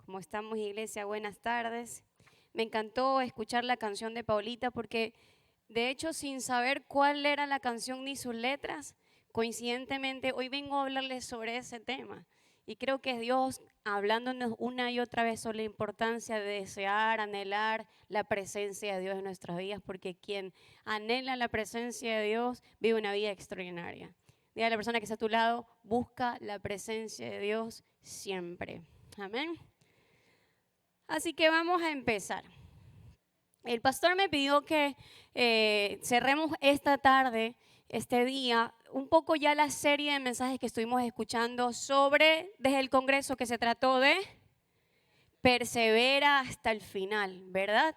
¿Cómo estamos, iglesia? Buenas tardes. Me encantó escuchar la canción de Paulita porque, de hecho, sin saber cuál era la canción ni sus letras, coincidentemente hoy vengo a hablarles sobre ese tema. Y creo que es Dios hablándonos una y otra vez sobre la importancia de desear, anhelar la presencia de Dios en nuestras vidas, porque quien anhela la presencia de Dios vive una vida extraordinaria. Diga a la persona que está a tu lado, busca la presencia de Dios siempre. Amén. Así que vamos a empezar. El pastor me pidió que cerremos esta tarde, este día, un poco ya la serie de mensajes que estuvimos escuchando sobre, desde el Congreso, que se trató de persevera hasta el final, ¿verdad?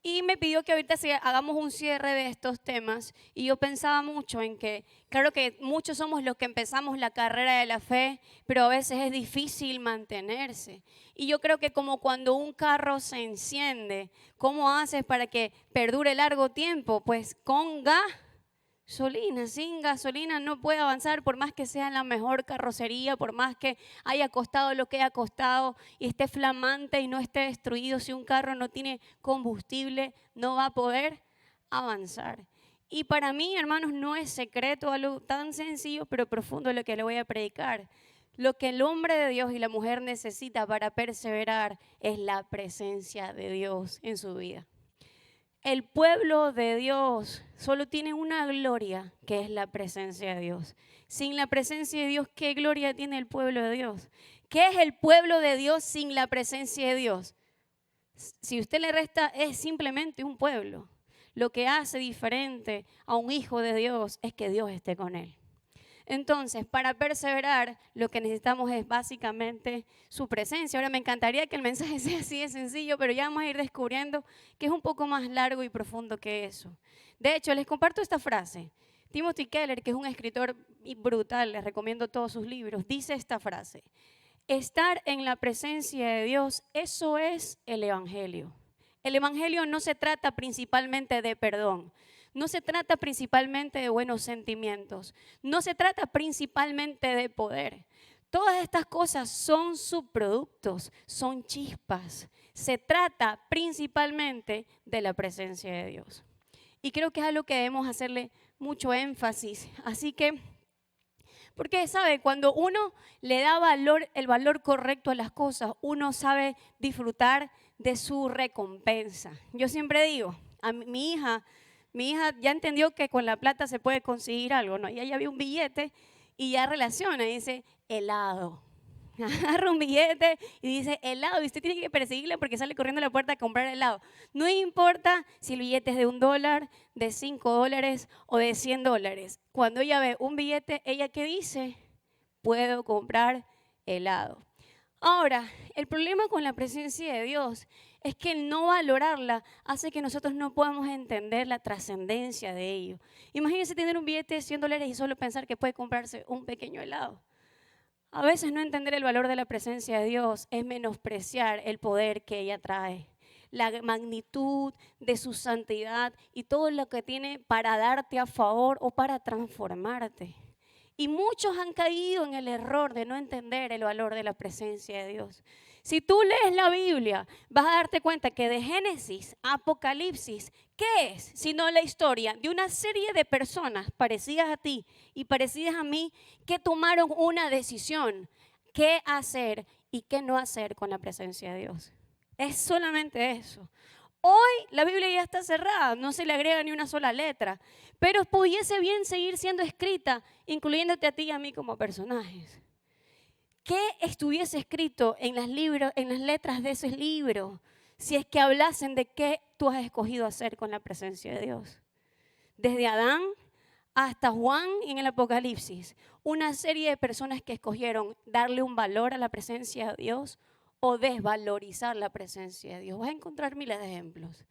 Y me pidió que ahorita hagamos un cierre de estos temas y yo pensaba mucho en que, claro que muchos somos los que empezamos la carrera de la fe, pero a veces es difícil mantenerse. Y yo creo que como cuando un carro se enciende, ¿cómo haces para que perdure largo tiempo? Pues con gasolina, sin gasolina no puede avanzar por más que sea la mejor carrocería, por más que haya costado lo que haya costado y esté flamante y no esté destruido. Si un carro no tiene combustible, no va a poder avanzar. Y para mí, hermanos, no es secreto, algo tan sencillo pero profundo lo que le voy a predicar. Lo que el hombre de Dios y la mujer necesita para perseverar es la presencia de Dios en su vida. El pueblo de Dios solo tiene una gloria, que es la presencia de Dios. Sin la presencia de Dios, ¿qué gloria tiene el pueblo de Dios? ¿Qué es el pueblo de Dios sin la presencia de Dios? Si usted le resta, es simplemente un pueblo. Lo que hace diferente a un hijo de Dios es que Dios esté con él. Entonces, para perseverar, lo que necesitamos es básicamente su presencia. Ahora, me encantaría que el mensaje sea así de sencillo, pero ya vamos a ir descubriendo que es un poco más largo y profundo que eso. De hecho, les comparto esta frase. Timothy Keller, que es un escritor brutal, les recomiendo todos sus libros, dice esta frase: estar en la presencia de Dios, eso es el Evangelio. El Evangelio no se trata principalmente de perdón. No se trata principalmente de buenos sentimientos. No se trata principalmente de poder. Todas estas cosas son subproductos, son chispas. Se trata principalmente de la presencia de Dios. Y creo que es algo que debemos hacerle mucho énfasis. Así que, porque sabe, cuando uno le da valor, el valor correcto a las cosas, uno sabe disfrutar de su recompensa. Yo siempre digo, a mi hija ya entendió que con la plata se puede conseguir algo, ¿no? Y ella vio un billete y ya relaciona y dice, helado. Agarra un billete y dice helado y usted tiene que perseguirle porque sale corriendo a la puerta a comprar helado. No importa si el billete es de $1, de $5 o de $100. Cuando ella ve un billete, ¿ella qué dice? Puedo comprar helado. Ahora, el problema con la presencia de Dios es que el no valorarla hace que nosotros no podamos entender la trascendencia de ello. Imagínense tener un billete de $100 y solo pensar que puede comprarse un pequeño helado. A veces no entender el valor de la presencia de Dios es menospreciar el poder que ella trae, la magnitud de su santidad y todo lo que tiene para darte a favor o para transformarte. Y muchos han caído en el error de no entender el valor de la presencia de Dios. Si tú lees la Biblia, vas a darte cuenta que de Génesis a Apocalipsis, ¿qué es? Sino la historia de una serie de personas parecidas a ti y parecidas a mí que tomaron una decisión, qué hacer y qué no hacer con la presencia de Dios. Es solamente eso. Hoy la Biblia ya está cerrada, no se le agrega ni una sola letra, pero pudiese bien seguir siendo escrita, incluyéndote a ti y a mí como personajes. ¿Qué estuviese escrito en las letras de ese libro si es que hablasen de qué tú has escogido hacer con la presencia de Dios? Desde Adán hasta Juan en el Apocalipsis, una serie de personas que escogieron darle un valor a la presencia de Dios o desvalorizar la presencia de Dios. Vas a encontrar miles de ejemplos.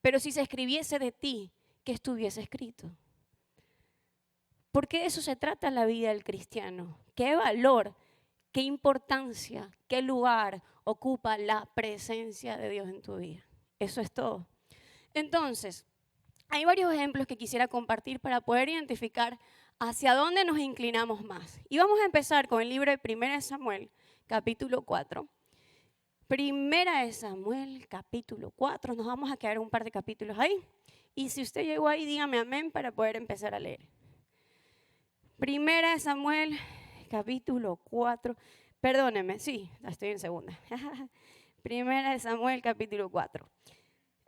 Pero si se escribiese de ti, ¿qué estuviese escrito? Porque de eso se trata la vida del cristiano. ¿Qué valor, qué importancia, qué lugar ocupa la presencia de Dios en tu vida? Eso es todo. Entonces, hay varios ejemplos que quisiera compartir para poder identificar hacia dónde nos inclinamos más. Y vamos a empezar con el libro de 1 Samuel, capítulo 4. Primera de Samuel, capítulo 4. Nos vamos a quedar un par de capítulos ahí. Y si usted llegó ahí, dígame amén para poder empezar a leer. Primera de Samuel, capítulo 4. Perdóneme, sí, estoy en segunda. Primera de Samuel, capítulo 4.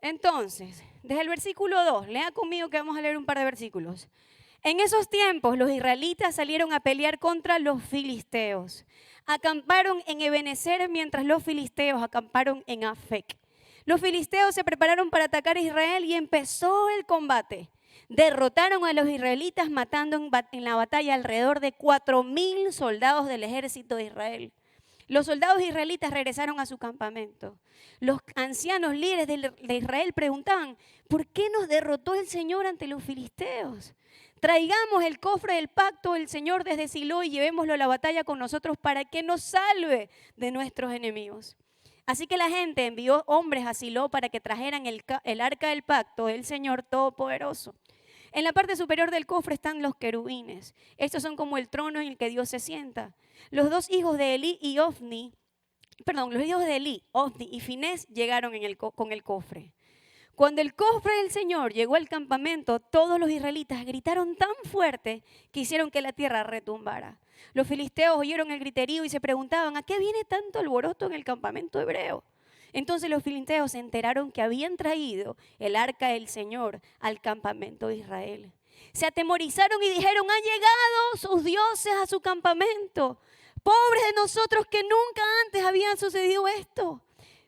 Entonces, desde el versículo 2, lea conmigo que vamos a leer un par de versículos. En esos tiempos los israelitas salieron a pelear contra los filisteos. Acamparon en Ebenezer mientras los filisteos acamparon en Afec. Los filisteos se prepararon para atacar a Israel y empezó el combate. Derrotaron a los israelitas matando en la batalla alrededor de 4,000 soldados del ejército de Israel. Los soldados israelitas regresaron a su campamento. Los ancianos líderes de Israel preguntaban, ¿por qué nos derrotó el Señor ante los filisteos? Traigamos el cofre del pacto del Señor desde Silo y llevémoslo a la batalla con nosotros para que nos salve de nuestros enemigos. Así que la gente envió hombres a Silo para que trajeran el arca del pacto del Señor Todopoderoso. En la parte superior del cofre están los querubines. Estos son como el trono en el que Dios se sienta. Los dos hijos de Elí y Ofni, Ofni y Finés llegaron con el cofre. Cuando el cofre del Señor llegó al campamento, todos los israelitas gritaron tan fuerte que hicieron que la tierra retumbara. Los filisteos oyeron el griterío y se preguntaban, ¿a qué viene tanto alboroto en el campamento hebreo? Entonces los filisteos se enteraron que habían traído el arca del Señor al campamento de Israel. Se atemorizaron y dijeron, han llegado sus dioses a su campamento. Pobres de nosotros que nunca antes habían sucedido esto.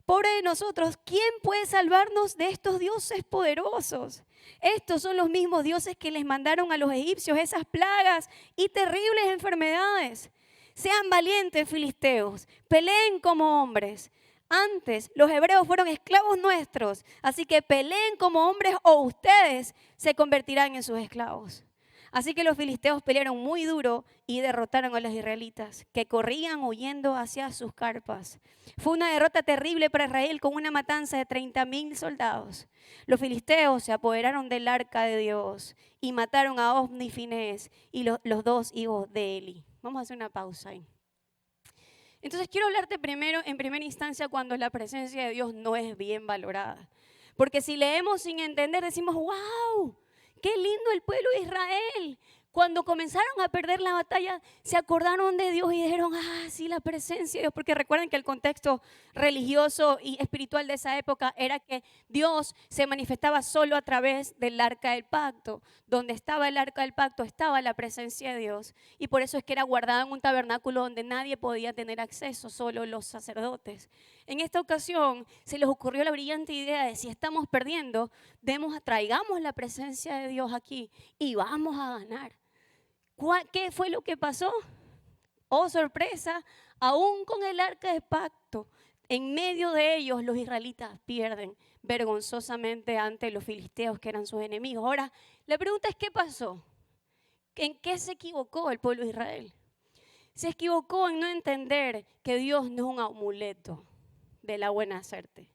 Pobre de nosotros, ¿quién puede salvarnos de estos dioses poderosos? Estos son los mismos dioses que les mandaron a los egipcios esas plagas y terribles enfermedades. Sean valientes, filisteos, peleen como hombres. Antes los hebreos fueron esclavos nuestros, así que peleen como hombres o ustedes se convertirán en sus esclavos. Así que los filisteos pelearon muy duro y derrotaron a los israelitas, que corrían huyendo hacia sus carpas. Fue una derrota terrible para Israel con una matanza de 30,000 soldados. Los filisteos se apoderaron del arca de Dios y mataron a Ofni y Finés y los dos hijos de Eli. Vamos a hacer una pausa ahí. Entonces quiero hablarte primero, en primera instancia, cuando la presencia de Dios no es bien valorada. Porque si leemos sin entender, decimos, ¡wow! ¡Qué lindo el pueblo de Israel! Cuando comenzaron a perder la batalla, se acordaron de Dios y dijeron, sí, la presencia de Dios. Porque recuerden que el contexto religioso y espiritual de esa época era que Dios se manifestaba solo a través del arca del pacto. Donde estaba el arca del pacto estaba la presencia de Dios. Y por eso es que era guardada en un tabernáculo donde nadie podía tener acceso, solo los sacerdotes. En esta ocasión se les ocurrió la brillante idea de si estamos perdiendo, traigamos la presencia de Dios aquí y vamos a ganar. ¿Qué fue lo que pasó? Oh, sorpresa, aún con el arca de pacto, en medio de ellos los israelitas pierden vergonzosamente ante los filisteos que eran sus enemigos. Ahora, la pregunta es, ¿qué pasó? ¿En qué se equivocó el pueblo de Israel? Se equivocó en no entender que Dios no es un amuleto de la buena suerte.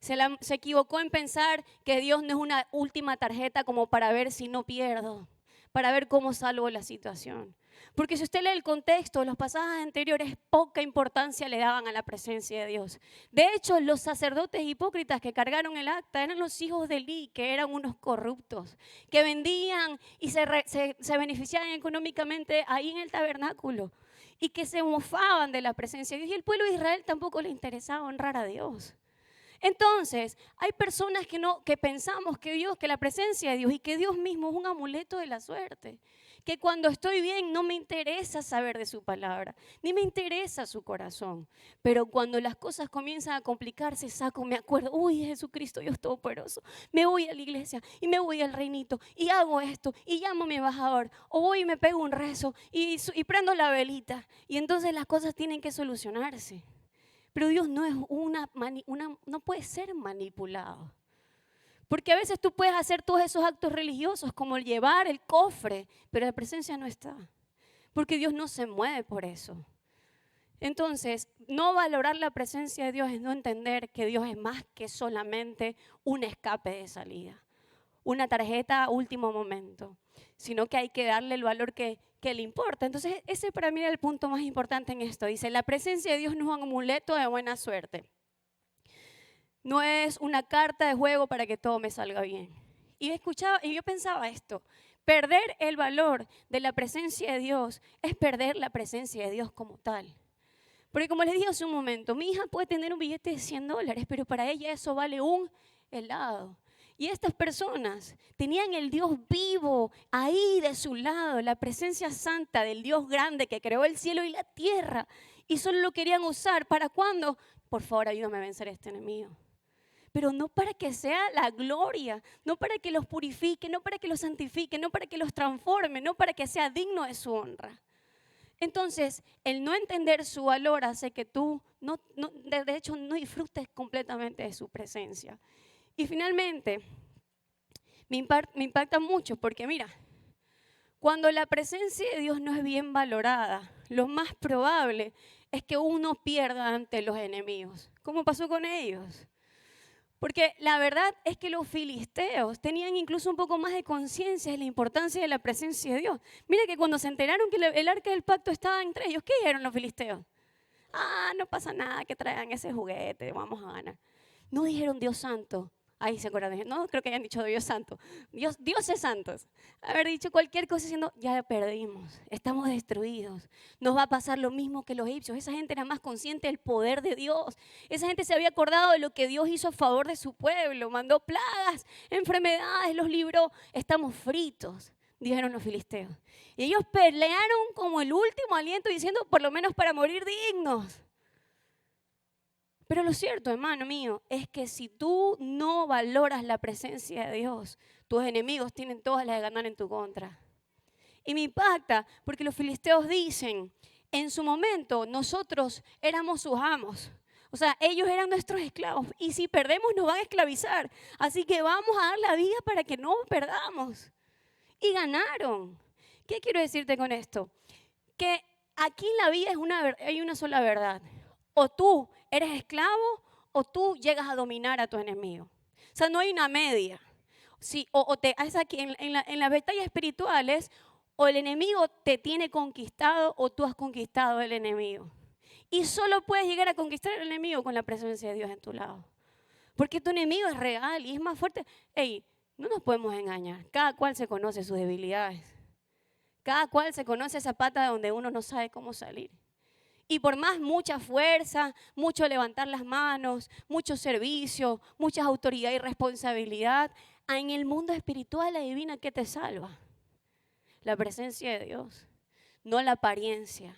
Se equivocó en pensar que Dios no es una última tarjeta como para ver si no pierdo, para ver cómo salvo la situación. Porque si usted lee el contexto, los pasajes anteriores, poca importancia le daban a la presencia de Dios. De hecho, los sacerdotes hipócritas que cargaron el acta eran los hijos de Elí, que eran unos corruptos, que vendían y se beneficiaban económicamente ahí en el tabernáculo y que se mofaban de la presencia de Dios. Y el pueblo de Israel tampoco le interesaba honrar a Dios. Entonces, hay personas que pensamos que la presencia de Dios y que Dios mismo es un amuleto de la suerte. Que cuando estoy bien no me interesa saber de su palabra, ni me interesa su corazón. Pero cuando las cosas comienzan a complicarse, me acuerdo, Jesucristo, Dios Todopoderoso, me voy a la iglesia y me voy al reinito y hago esto y llamo a mi embajador, o voy y me pego un rezo y prendo la velita. Y entonces las cosas tienen que solucionarse. Pero Dios no es no puede ser manipulado. Porque a veces tú puedes hacer todos esos actos religiosos como el llevar el cofre, pero la presencia no está. Porque Dios no se mueve por eso. Entonces, no valorar la presencia de Dios es no entender que Dios es más que solamente un escape de salida, una tarjeta a último momento, sino que hay que darle el valor que le importa. Entonces, ese para mí es el punto más importante en esto. Dice, la presencia de Dios no es un amuleto de buena suerte. no es una carta de juego para que todo me salga bien. Y yo pensaba esto, perder el valor de la presencia de Dios es perder la presencia de Dios como tal. Porque como les dije hace un momento, mi hija puede tener un billete de $100, pero para ella eso vale un helado. Y estas personas tenían el Dios vivo ahí de su lado, la presencia santa del Dios grande que creó el cielo y la tierra. Y solo lo querían usar para cuando, por favor, ayúdame a vencer a este enemigo. Pero no para que sea la gloria, no para que los purifique, no para que los santifique, no para que los transforme, no para que sea digno de su honra. Entonces, el no entender su valor hace que tú, de hecho, no disfrutes completamente de su presencia. Y finalmente, me impacta mucho porque mira, cuando la presencia de Dios no es bien valorada, lo más probable es que uno pierda ante los enemigos. ¿Cómo pasó con ellos? Porque la verdad es que los filisteos tenían incluso un poco más de conciencia de la importancia de la presencia de Dios. Mira que cuando se enteraron que el arca del pacto estaba entre ellos, ¿qué dijeron los filisteos? Ah, no pasa nada, que traigan ese juguete, vamos a ganar. No dijeron Dios santo. Ahí se acuerdan, no creo que hayan dicho Dios santo. Dios es santos. Haber dicho cualquier cosa diciendo, ya perdimos, estamos destruidos. Nos va a pasar lo mismo que los egipcios. Esa gente era más consciente del poder de Dios. Esa gente se había acordado de lo que Dios hizo a favor de su pueblo. Mandó plagas, enfermedades, los libró. Estamos fritos, dijeron los filisteos. Y ellos pelearon como el último aliento diciendo, por lo menos para morir dignos. Pero lo cierto, hermano mío, es que si tú no valoras la presencia de Dios, tus enemigos tienen todas las de ganar en tu contra. Y me impacta porque los filisteos dicen, en su momento nosotros éramos sus amos. O sea, ellos eran nuestros esclavos y si perdemos nos van a esclavizar. Así que vamos a dar la vida para que no perdamos. Y ganaron. ¿Qué quiero decirte con esto? Que aquí en la vida hay una sola verdad. O tú eres esclavo o tú llegas a dominar a tu enemigo. O sea, no hay una media. Sí, es aquí en las batallas espirituales, o el enemigo te tiene conquistado o tú has conquistado al enemigo. Y solo puedes llegar a conquistar al enemigo con la presencia de Dios en tu lado. Porque tu enemigo es real y es más fuerte. Ey, no nos podemos engañar. Cada cual se conoce sus debilidades. Cada cual se conoce esa pata donde uno no sabe cómo salir. Y por más mucha fuerza, mucho levantar las manos, mucho servicio, mucha autoridad y responsabilidad, en el mundo espiritual adivina qué te salva. La presencia de Dios, no la apariencia.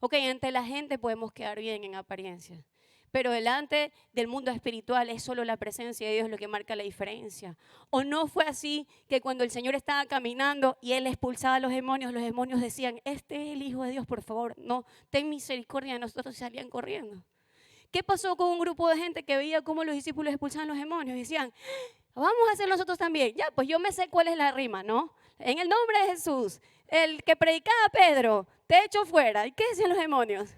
Ok, ante la gente podemos quedar bien en apariencia, pero delante del mundo espiritual es solo la presencia de Dios lo que marca la diferencia. ¿O no fue así que cuando el Señor estaba caminando y Él expulsaba a los demonios decían, este es el Hijo de Dios, por favor, no, ten misericordia de nosotros, y salían corriendo? ¿Qué pasó con un grupo de gente que veía cómo los discípulos expulsaban los demonios? Y decían, vamos a hacer nosotros también. Ya, pues yo me sé cuál es la rima, ¿no? En el nombre de Jesús, el que predicaba a Pedro, te echo fuera. ¿Y qué decían los demonios?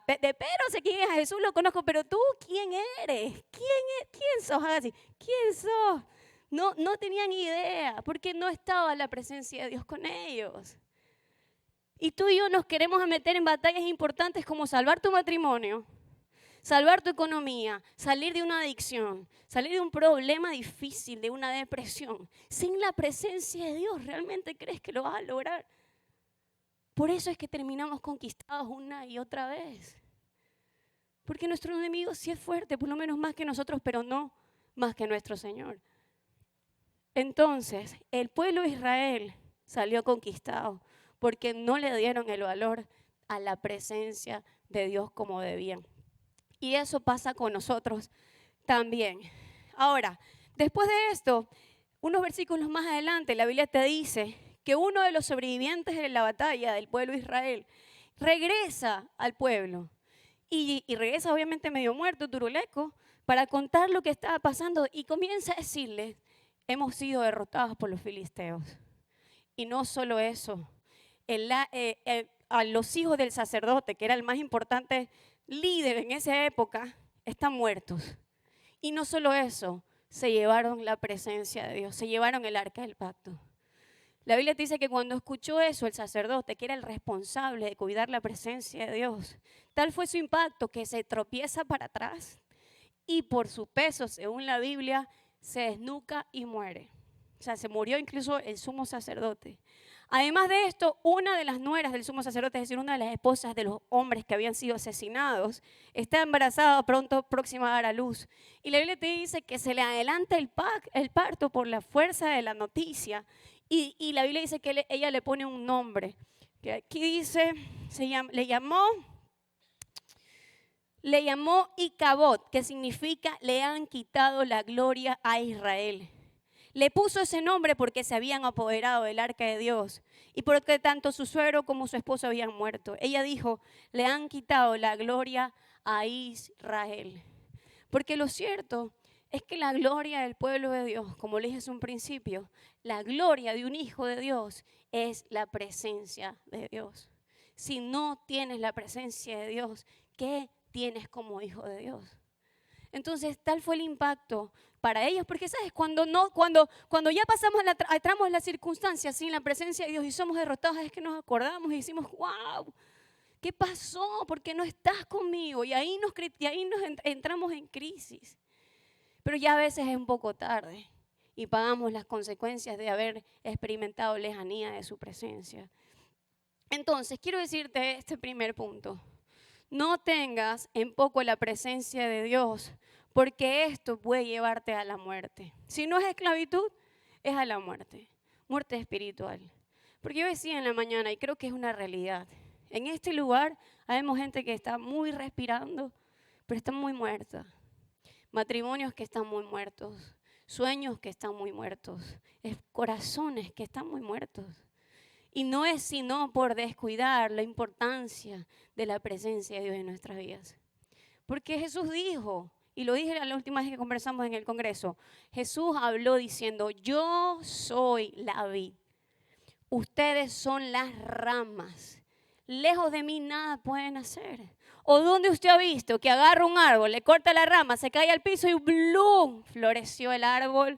De Pedro sé quién es, a Jesús lo conozco, pero tú, ¿quién eres? ¿Quién sos? Así, ¿quién sos? No tenían idea, porque no estaba la presencia de Dios con ellos. Y tú y yo nos queremos meter en batallas importantes como salvar tu matrimonio, salvar tu economía, salir de una adicción, salir de un problema difícil, de una depresión. Sin la presencia de Dios, ¿realmente crees que lo vas a lograr? Por eso es que terminamos conquistados una y otra vez. Porque nuestro enemigo sí es fuerte, por lo menos más que nosotros, pero no más que nuestro Señor. Entonces, el pueblo de Israel salió conquistado porque no le dieron el valor a la presencia de Dios como debían. Y eso pasa con nosotros también. Ahora, después de esto, unos versículos más adelante, la Biblia te dice que uno de los sobrevivientes de la batalla del pueblo de Israel regresa al pueblo y regresa obviamente medio muerto, turuleco, para contar lo que estaba pasando y comienza a decirles, hemos sido derrotados por los filisteos. Y no solo eso, a los hijos del sacerdote, que era el más importante líder en esa época, están muertos. Y no solo eso, se llevaron la presencia de Dios, se llevaron el arca del pacto. La Biblia dice que cuando escuchó eso el sacerdote, que era el responsable de cuidar la presencia de Dios, tal fue su impacto que se tropieza para atrás y por su peso, según la Biblia, se desnuca y muere. O sea, se murió incluso el sumo sacerdote. Además de esto, una de las nueras del sumo sacerdote, es decir, una de las esposas de los hombres que habían sido asesinados, está embarazada, pronto próxima a dar a luz. Y la Biblia te dice que se le adelanta el parto por la fuerza de la noticia. Y la Biblia dice que ella le pone un nombre. Que aquí dice, le llamó Icabod, que significa le han quitado la gloria a Israel. Le puso ese nombre porque se habían apoderado del arca de Dios y porque tanto su suegro como su esposo habían muerto. Ella dijo, le han quitado la gloria a Israel. Porque lo cierto es que la gloria del pueblo de Dios, como le dije hace un principio, la gloria de un hijo de Dios es la presencia de Dios. Si no tienes la presencia de Dios, ¿qué tienes como hijo de Dios? Entonces, tal fue el impacto para ellos, porque sabes, cuando ya entramos en las circunstancias sin la presencia de Dios y somos derrotados, es que nos acordamos y decimos, wow, ¿qué pasó? ¿Por qué no estás conmigo? Y ahí entramos en crisis. Pero ya a veces es un poco tarde y pagamos las consecuencias de haber experimentado lejanía de su presencia. Entonces, quiero decirte este primer punto. No tengas en poco la presencia de Dios, porque esto puede llevarte a la muerte. Si no es esclavitud, es a la muerte, muerte espiritual. Porque yo decía en la mañana, y creo que es una realidad, en este lugar habemos gente que está muy respirando, pero está muy muerta. Matrimonios que están muy muertos, sueños que están muy muertos, corazones que están muy muertos. Y no es sino por descuidar la importancia de la presencia de Dios en nuestras vidas. Porque Jesús dijo, y lo dije la última vez que conversamos en el Congreso, Jesús habló diciendo, yo soy la vid, ustedes son las ramas, lejos de mí nada pueden hacer. ¿O dónde usted ha visto que agarra un árbol, le corta la rama, se cae al piso y ¡blum! Floreció el árbol,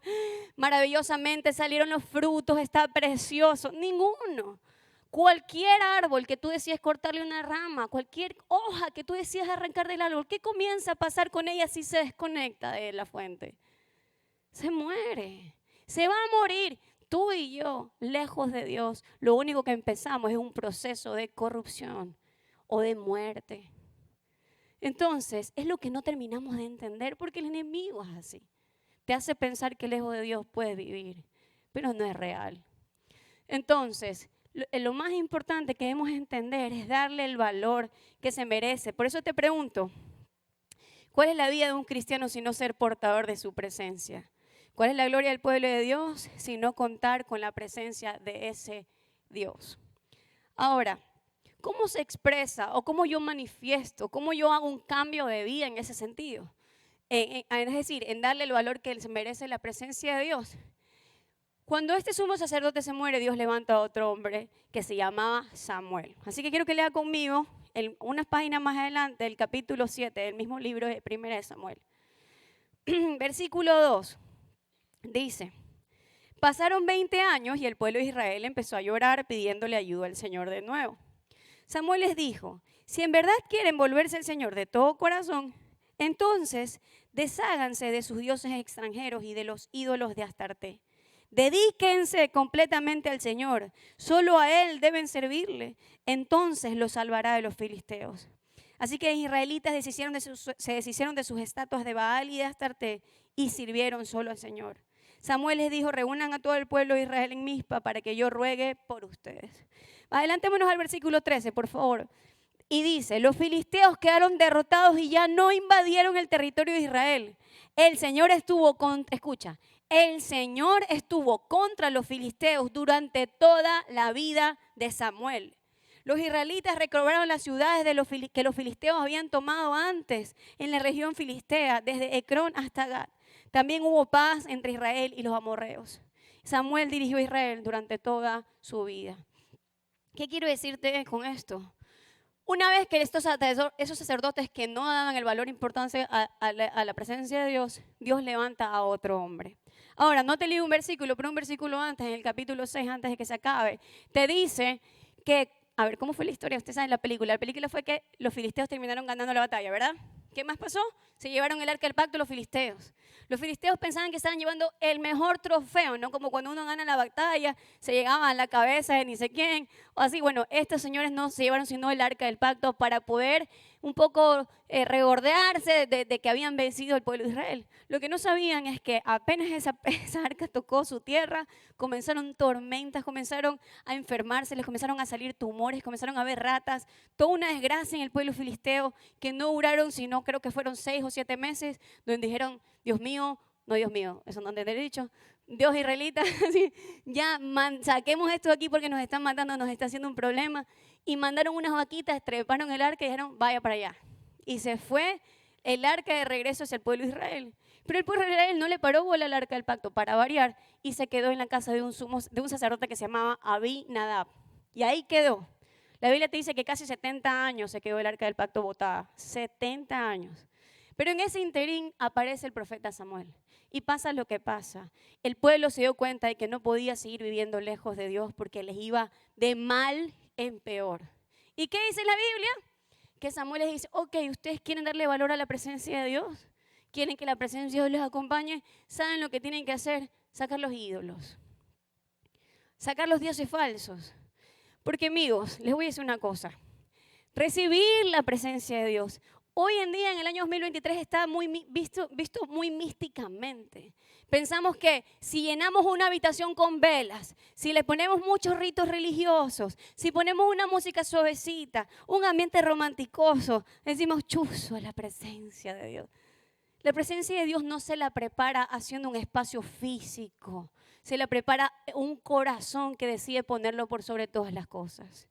maravillosamente salieron los frutos, está precioso? Ninguno. Cualquier árbol que tú decidas cortarle una rama, cualquier hoja que tú decidas arrancar del árbol, ¿qué comienza a pasar con ella si se desconecta de la fuente? Se muere, se va a morir. Tú y yo, lejos de Dios, lo único que empezamos es un proceso de corrupción o de muerte. Entonces, es lo que no terminamos de entender porque el enemigo es así. Te hace pensar que lejos de Dios puedes vivir, pero no es real. Entonces, lo más importante que debemos entender es darle el valor que se merece. Por eso te pregunto, ¿cuál es la vida de un cristiano si no ser portador de su presencia? ¿Cuál es la gloria del pueblo de Dios si no contar con la presencia de ese Dios? Ahora, ¿cómo se expresa o cómo yo manifiesto, cómo yo hago un cambio de vida en ese sentido? Es decir, en darle el valor que se merece la presencia de Dios. Cuando este sumo sacerdote se muere, Dios levanta a otro hombre que se llamaba Samuel. Así que quiero que lea conmigo unas páginas más adelante el capítulo 7 del mismo libro de 1 Samuel. Versículo 2 dice, pasaron 20 años y el pueblo de Israel empezó a llorar pidiéndole ayuda al Señor de nuevo. Samuel les dijo, si en verdad quieren volverse al Señor de todo corazón, entonces desháganse de sus dioses extranjeros y de los ídolos de Astarte. Dedíquense completamente al Señor, solo a Él deben servirle, entonces los salvará de los filisteos. Así que los israelitas se deshicieron de sus estatuas de Baal y de Astarte y sirvieron solo al Señor. Samuel les dijo, reúnan a todo el pueblo de Israel en Mizpa para que yo ruegue por ustedes. Adelantémonos al versículo 13, por favor. Y dice, los filisteos quedaron derrotados y ya no invadieron el territorio de Israel. El Señor estuvo contra los filisteos durante toda la vida de Samuel. Los israelitas recobraron las ciudades que los filisteos habían tomado antes en la región filistea, desde Ecrón hasta Gat. También hubo paz entre Israel y los amorreos. Samuel dirigió a Israel durante toda su vida. ¿Qué quiero decirte con esto? Una vez que esos sacerdotes que no daban el valor importante a la presencia de Dios, Dios levanta a otro hombre. Ahora, no te leo un versículo, pero un versículo antes, en el capítulo 6, antes de que se acabe, te dice que, a ver, ¿cómo fue la historia? Ustedes saben la película. La película fue que los filisteos terminaron ganando la batalla, ¿verdad? ¿Qué más pasó? Se llevaron el arca del pacto los filisteos. Los filisteos pensaban que estaban llevando el mejor trofeo, ¿no? Como cuando uno gana la batalla, se llegaban a la cabeza de ni sé quién, o así. Bueno, estos señores no se llevaron sino el arca del pacto para poder un poco regordearse de que habían vencido el pueblo de Israel. Lo que no sabían es que apenas esa arca tocó su tierra, comenzaron tormentas, comenzaron a enfermarse, les comenzaron a salir tumores, comenzaron a haber ratas, toda una desgracia en el pueblo filisteo que no duraron, sino creo que fueron 6 o 7 meses, donde dijeron, Dios mío, no Dios mío, eso no te he dicho, Dios israelita, ya saquemos esto de aquí porque nos están matando, nos está haciendo un problema. Y mandaron unas vaquitas, treparon el arca y dijeron, vaya para allá. Y se fue el arca de regreso hacia el pueblo de Israel. Pero el pueblo de Israel no le paró bola al arca del pacto para variar y se quedó en la casa de un sacerdote que se llamaba Abinadab. Y ahí quedó. La Biblia te dice que casi 70 años se quedó el arca del pacto botada. 70 años. Pero en ese interín aparece el profeta Samuel. Y pasa lo que pasa. El pueblo se dio cuenta de que no podía seguir viviendo lejos de Dios porque les iba de mal en peor. ¿Y qué dice la Biblia? Que Samuel les dice, ok, ¿ustedes quieren darle valor a la presencia de Dios? ¿Quieren que la presencia de Dios les acompañe? ¿Saben lo que tienen que hacer? Sacar los ídolos. Sacar los dioses falsos. Porque amigos, les voy a decir una cosa. Recibir la presencia de Dios. Hoy en día, en el año 2023, está visto muy místicamente. Pensamos que si llenamos una habitación con velas, si le ponemos muchos ritos religiosos, si ponemos una música suavecita, un ambiente romanticoso, decimos chuzo a la presencia de Dios. La presencia de Dios no se la prepara haciendo un espacio físico, se la prepara un corazón que decide ponerlo por sobre todas las cosas.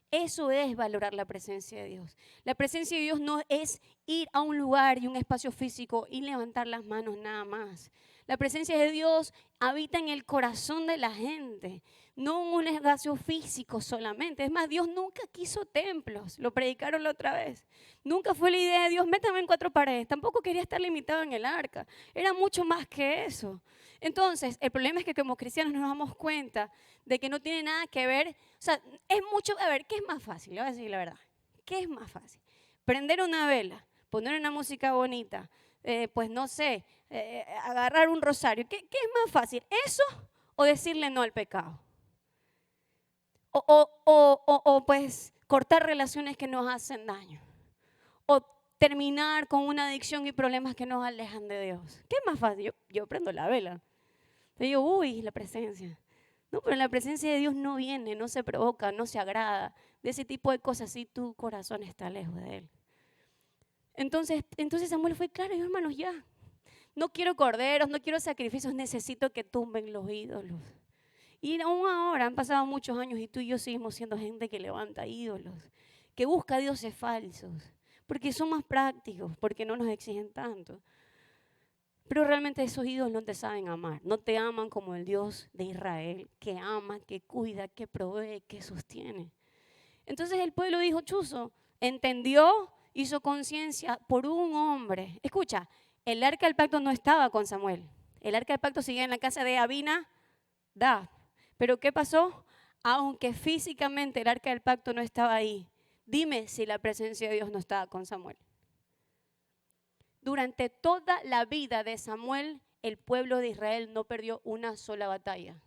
Eso es valorar la presencia de Dios. La presencia de Dios no es ir a un lugar y un espacio físico y levantar las manos nada más. La presencia de Dios habita en el corazón de la gente, no en un espacio físico solamente. Es más, Dios nunca quiso templos, lo predicaron la otra vez. Nunca fue la idea de Dios, métame en 4 paredes. Tampoco quería estar limitado en el arca. Era mucho más que eso. Entonces, el problema es que como cristianos nos damos cuenta de que no tiene nada que ver, o sea, es mucho, a ver, ¿qué es más fácil? Le voy a decir la verdad. ¿Qué es más fácil? Prender una vela, poner una música bonita, pues no sé, agarrar un rosario. ¿Qué es más fácil? ¿Eso o decirle no al pecado? O pues cortar relaciones que nos hacen daño. O terminar con una adicción y problemas que nos alejan de Dios. ¿Qué es más fácil? Yo prendo la vela. Yo digo, uy, la presencia. No, pero la presencia de Dios no viene, no se provoca, no se agrada. De ese tipo de cosas, si tu corazón está lejos de Él. Entonces Samuel fue claro, hermanos, ya. No quiero corderos, no quiero sacrificios, necesito que tumben los ídolos. Y aún ahora han pasado muchos años y tú y yo seguimos siendo gente que levanta ídolos, que busca dioses falsos, porque son más prácticos, porque no nos exigen tanto. Pero realmente esos ídolos no te saben amar, no te aman como el Dios de Israel, que ama, que cuida, que provee, que sostiene. Entonces el pueblo dijo, chuzo, entendió, hizo conciencia por un hombre. Escucha, el arca del pacto no estaba con Samuel, el arca del pacto seguía en la casa de Abinadab. Pero ¿qué pasó? Aunque físicamente el arca del pacto no estaba ahí, dime si la presencia de Dios no estaba con Samuel. Durante toda la vida de Samuel, el pueblo de Israel no perdió una sola batalla.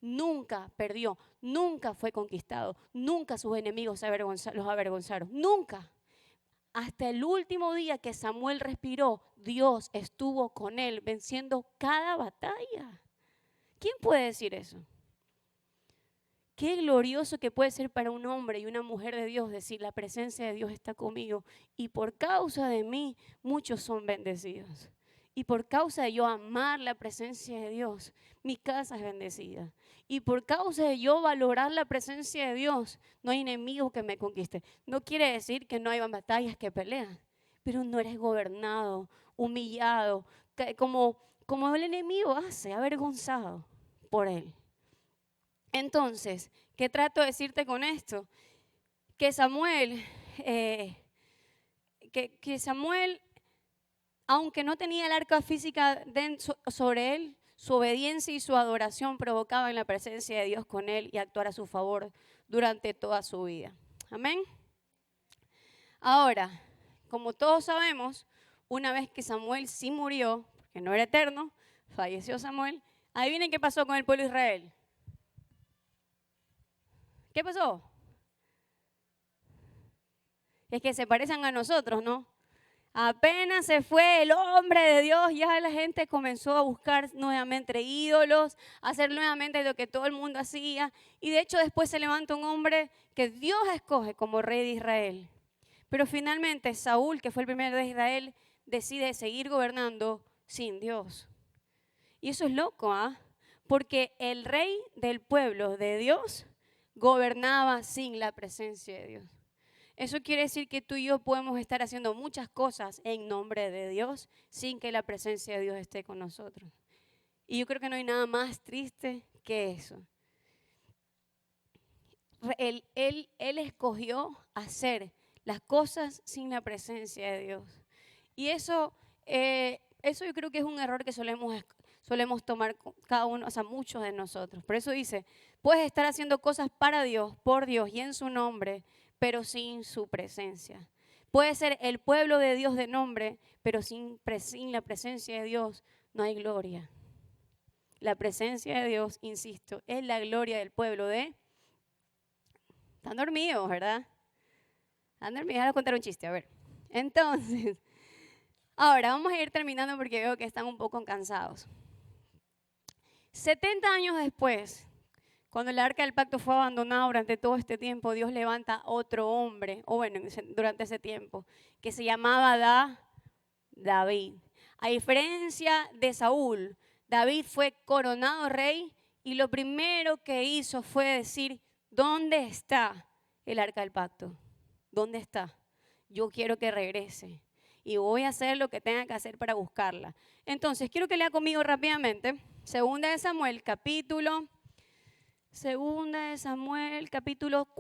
Nunca perdió, nunca fue conquistado, nunca sus enemigos los avergonzaron, nunca. Hasta el último día que Samuel respiró, Dios estuvo con él venciendo cada batalla. ¿Quién puede decir eso? Qué glorioso que puede ser para un hombre y una mujer de Dios decir, la presencia de Dios está conmigo y por causa de mí muchos son bendecidos. Y por causa de yo amar la presencia de Dios, mi casa es bendecida. Y por causa de yo valorar la presencia de Dios, no hay enemigo que me conquiste. No quiere decir que no hay batallas que pelean, pero no eres gobernado, humillado, como el enemigo hace, avergonzado por él. Entonces, ¿qué trato de decirte con esto? Que Samuel, aunque no tenía el arca física sobre él, su obediencia y su adoración provocaban la presencia de Dios con él y actuar a su favor durante toda su vida. Amén. Ahora, como todos sabemos, una vez que Samuel sí murió, porque no era eterno, falleció Samuel, adivinen qué pasó con el pueblo de Israel. ¿Qué pasó? Es que se parecen a nosotros, ¿no? Apenas se fue el hombre de Dios, ya la gente comenzó a buscar nuevamente ídolos, a hacer nuevamente lo que todo el mundo hacía. Y de hecho después se levanta un hombre que Dios escoge como rey de Israel. Pero finalmente Saúl, que fue el primer rey de Israel, decide seguir gobernando sin Dios. Y eso es loco, ¿ah? Porque el rey del pueblo de Dios gobernaba sin la presencia de Dios. Eso quiere decir que tú y yo podemos estar haciendo muchas cosas en nombre de Dios sin que la presencia de Dios esté con nosotros. Y yo creo que no hay nada más triste que eso. Él escogió hacer las cosas sin la presencia de Dios. Y eso yo creo que es un error que solemos tomar cada uno, o sea, muchos de nosotros. Por eso dice, puedes estar haciendo cosas para Dios, por Dios y en su nombre, pero sin su presencia. Puede ser el pueblo de Dios de nombre, pero sin la presencia de Dios no hay gloria. La presencia de Dios, insisto, es la gloria del pueblo de... Están dormidos, ¿verdad? Están dormidos. Déjame contar un chiste, a ver. Entonces, ahora vamos a ir terminando porque veo que están un poco cansados. 70 años después, cuando el arca del pacto fue abandonado durante todo este tiempo, Dios levanta otro hombre, o bueno, durante ese tiempo, que se llamaba David. A diferencia de Saúl, David fue coronado rey y lo primero que hizo fue decir, ¿dónde está el arca del pacto? ¿Dónde está? Yo quiero que regrese y voy a hacer lo que tenga que hacer para buscarla. Entonces, quiero que lea conmigo rápidamente, Segunda de Samuel, capítulo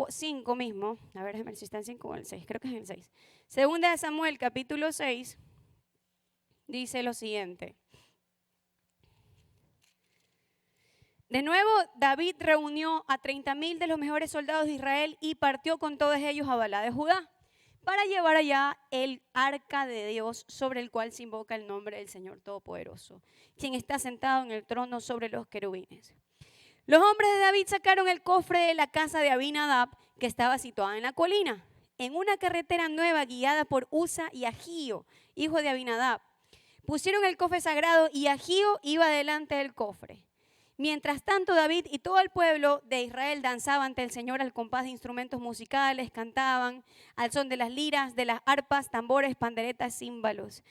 5 mismo. A ver, déjame ver si está en 5 o en el 6. Creo que es en el 6. Segunda de Samuel, capítulo 6, dice lo siguiente. De nuevo, David reunió a 30,000 de los mejores soldados de Israel y partió con todos ellos a Balá de Judá para llevar allá el arca de Dios sobre el cual se invoca el nombre del Señor Todopoderoso, quien está sentado en el trono sobre los querubines. Los hombres de David sacaron el cofre de la casa de Abinadab, que estaba situada en la colina, en una carretera nueva guiada por Usa y Ahío, hijo de Abinadab. Pusieron el cofre sagrado y Ahío iba delante del cofre. Mientras tanto, David y todo el pueblo de Israel danzaban ante el Señor al compás de instrumentos musicales, cantaban al son de las liras, de las arpas, tambores, panderetas, címbalos.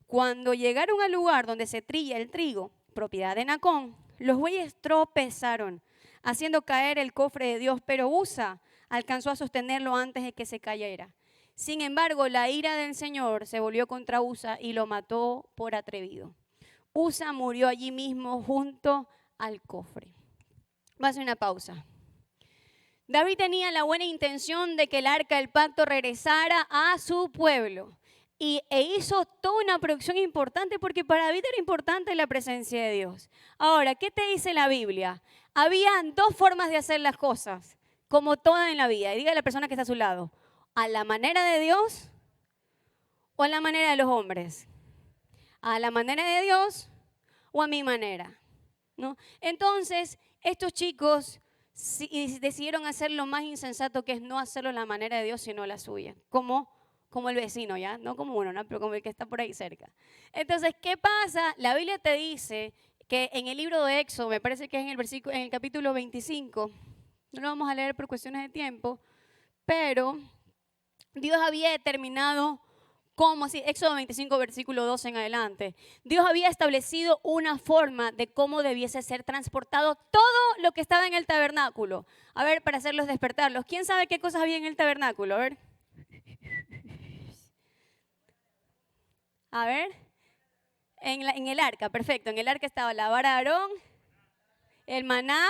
Cuando llegaron al lugar donde se trilla el trigo, propiedad de Nacón, los bueyes tropezaron, haciendo caer el cofre de Dios, pero Usa alcanzó a sostenerlo antes de que se cayera. Sin embargo, la ira del Señor se volvió contra Usa y lo mató por atrevido. Usa murió allí mismo junto al cofre. Va a hacer una pausa. David tenía la buena intención de que el arca del pacto regresara a su pueblo e hizo toda una producción importante porque para David era importante la presencia de Dios. Ahora, ¿qué te dice la Biblia? Habían dos formas de hacer las cosas, como toda en la vida. Y diga a la persona que está a su lado, ¿a la manera de Dios o a la manera de los hombres? ¿A la manera de Dios o a mi manera? ¿No? Entonces, estos chicos decidieron hacer lo más insensato, que es no hacerlo a la manera de Dios, sino a la suya, como el vecino, ¿ya? No como uno, ¿no? Pero como el que está por ahí cerca. Entonces, ¿qué pasa? La Biblia te dice que en el libro de Éxodo, me parece que es en el capítulo 25, no lo vamos a leer por cuestiones de tiempo, pero Dios había determinado cómo, así, Éxodo 25, versículo 12 en adelante. Dios había establecido una forma de cómo debiese ser transportado todo lo que estaba en el tabernáculo. A ver, para hacerlos despertarlos. ¿Quién sabe qué cosas había en el tabernáculo? A ver. En el arca, perfecto. En el arca estaba la vara de Aarón, el maná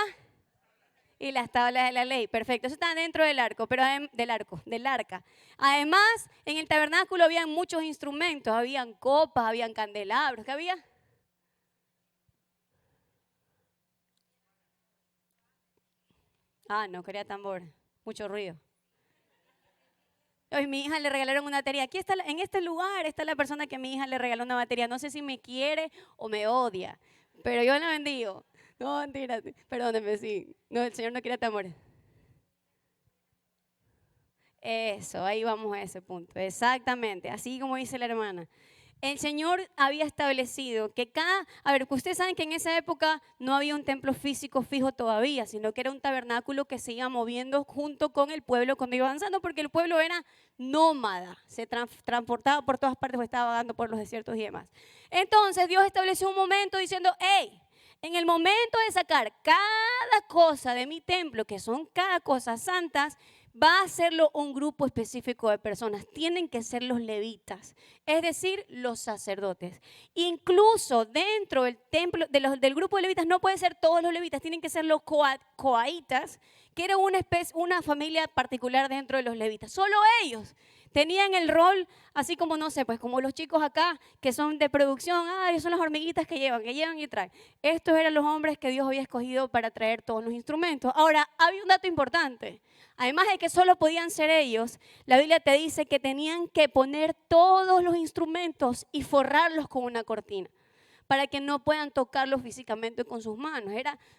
y las tablas de la ley. Perfecto, eso está dentro del arco, pero del arca. Además, en el tabernáculo habían muchos instrumentos, habían copas, habían candelabros, ¿qué había? Ah, no, quería tambor, mucho ruido. Hoy mi hija le regalaron una batería. Aquí está, en este lugar está la persona que a mi hija le regaló una batería. No sé si me quiere o me odia, pero yo la bendigo. No, mentira, perdóneme, sí. No, el Señor no quiere temores. Eso, ahí vamos a ese punto. Exactamente, así como dice la hermana. El Señor había establecido que a ver, que ustedes saben que en esa época no había un templo físico fijo todavía, sino que era un tabernáculo que se iba moviendo junto con el pueblo cuando iba avanzando, porque el pueblo era nómada, se transportaba por todas partes o estaba vagando por los desiertos y demás. Entonces Dios estableció un momento diciendo, hey, en el momento de sacar cada cosa de mi templo, que son cada cosa santas, va a hacerlo un grupo específico de personas. Tienen que ser los levitas, es decir, los sacerdotes. Incluso dentro del templo, del grupo de levitas, no pueden ser todos los levitas, tienen que ser los coaitas, que era una familia particular dentro de los levitas. Solo ellos tenían el rol, así como, no sé, pues como los chicos acá que son de producción, ellos son las hormiguitas que llevan y traen. Estos eran los hombres que Dios había escogido para traer todos los instrumentos. Ahora, había un dato importante. Además de que solo podían ser ellos, la Biblia te dice que tenían que poner todos los instrumentos y forrarlos con una cortina para que no puedan tocarlos físicamente con sus manos.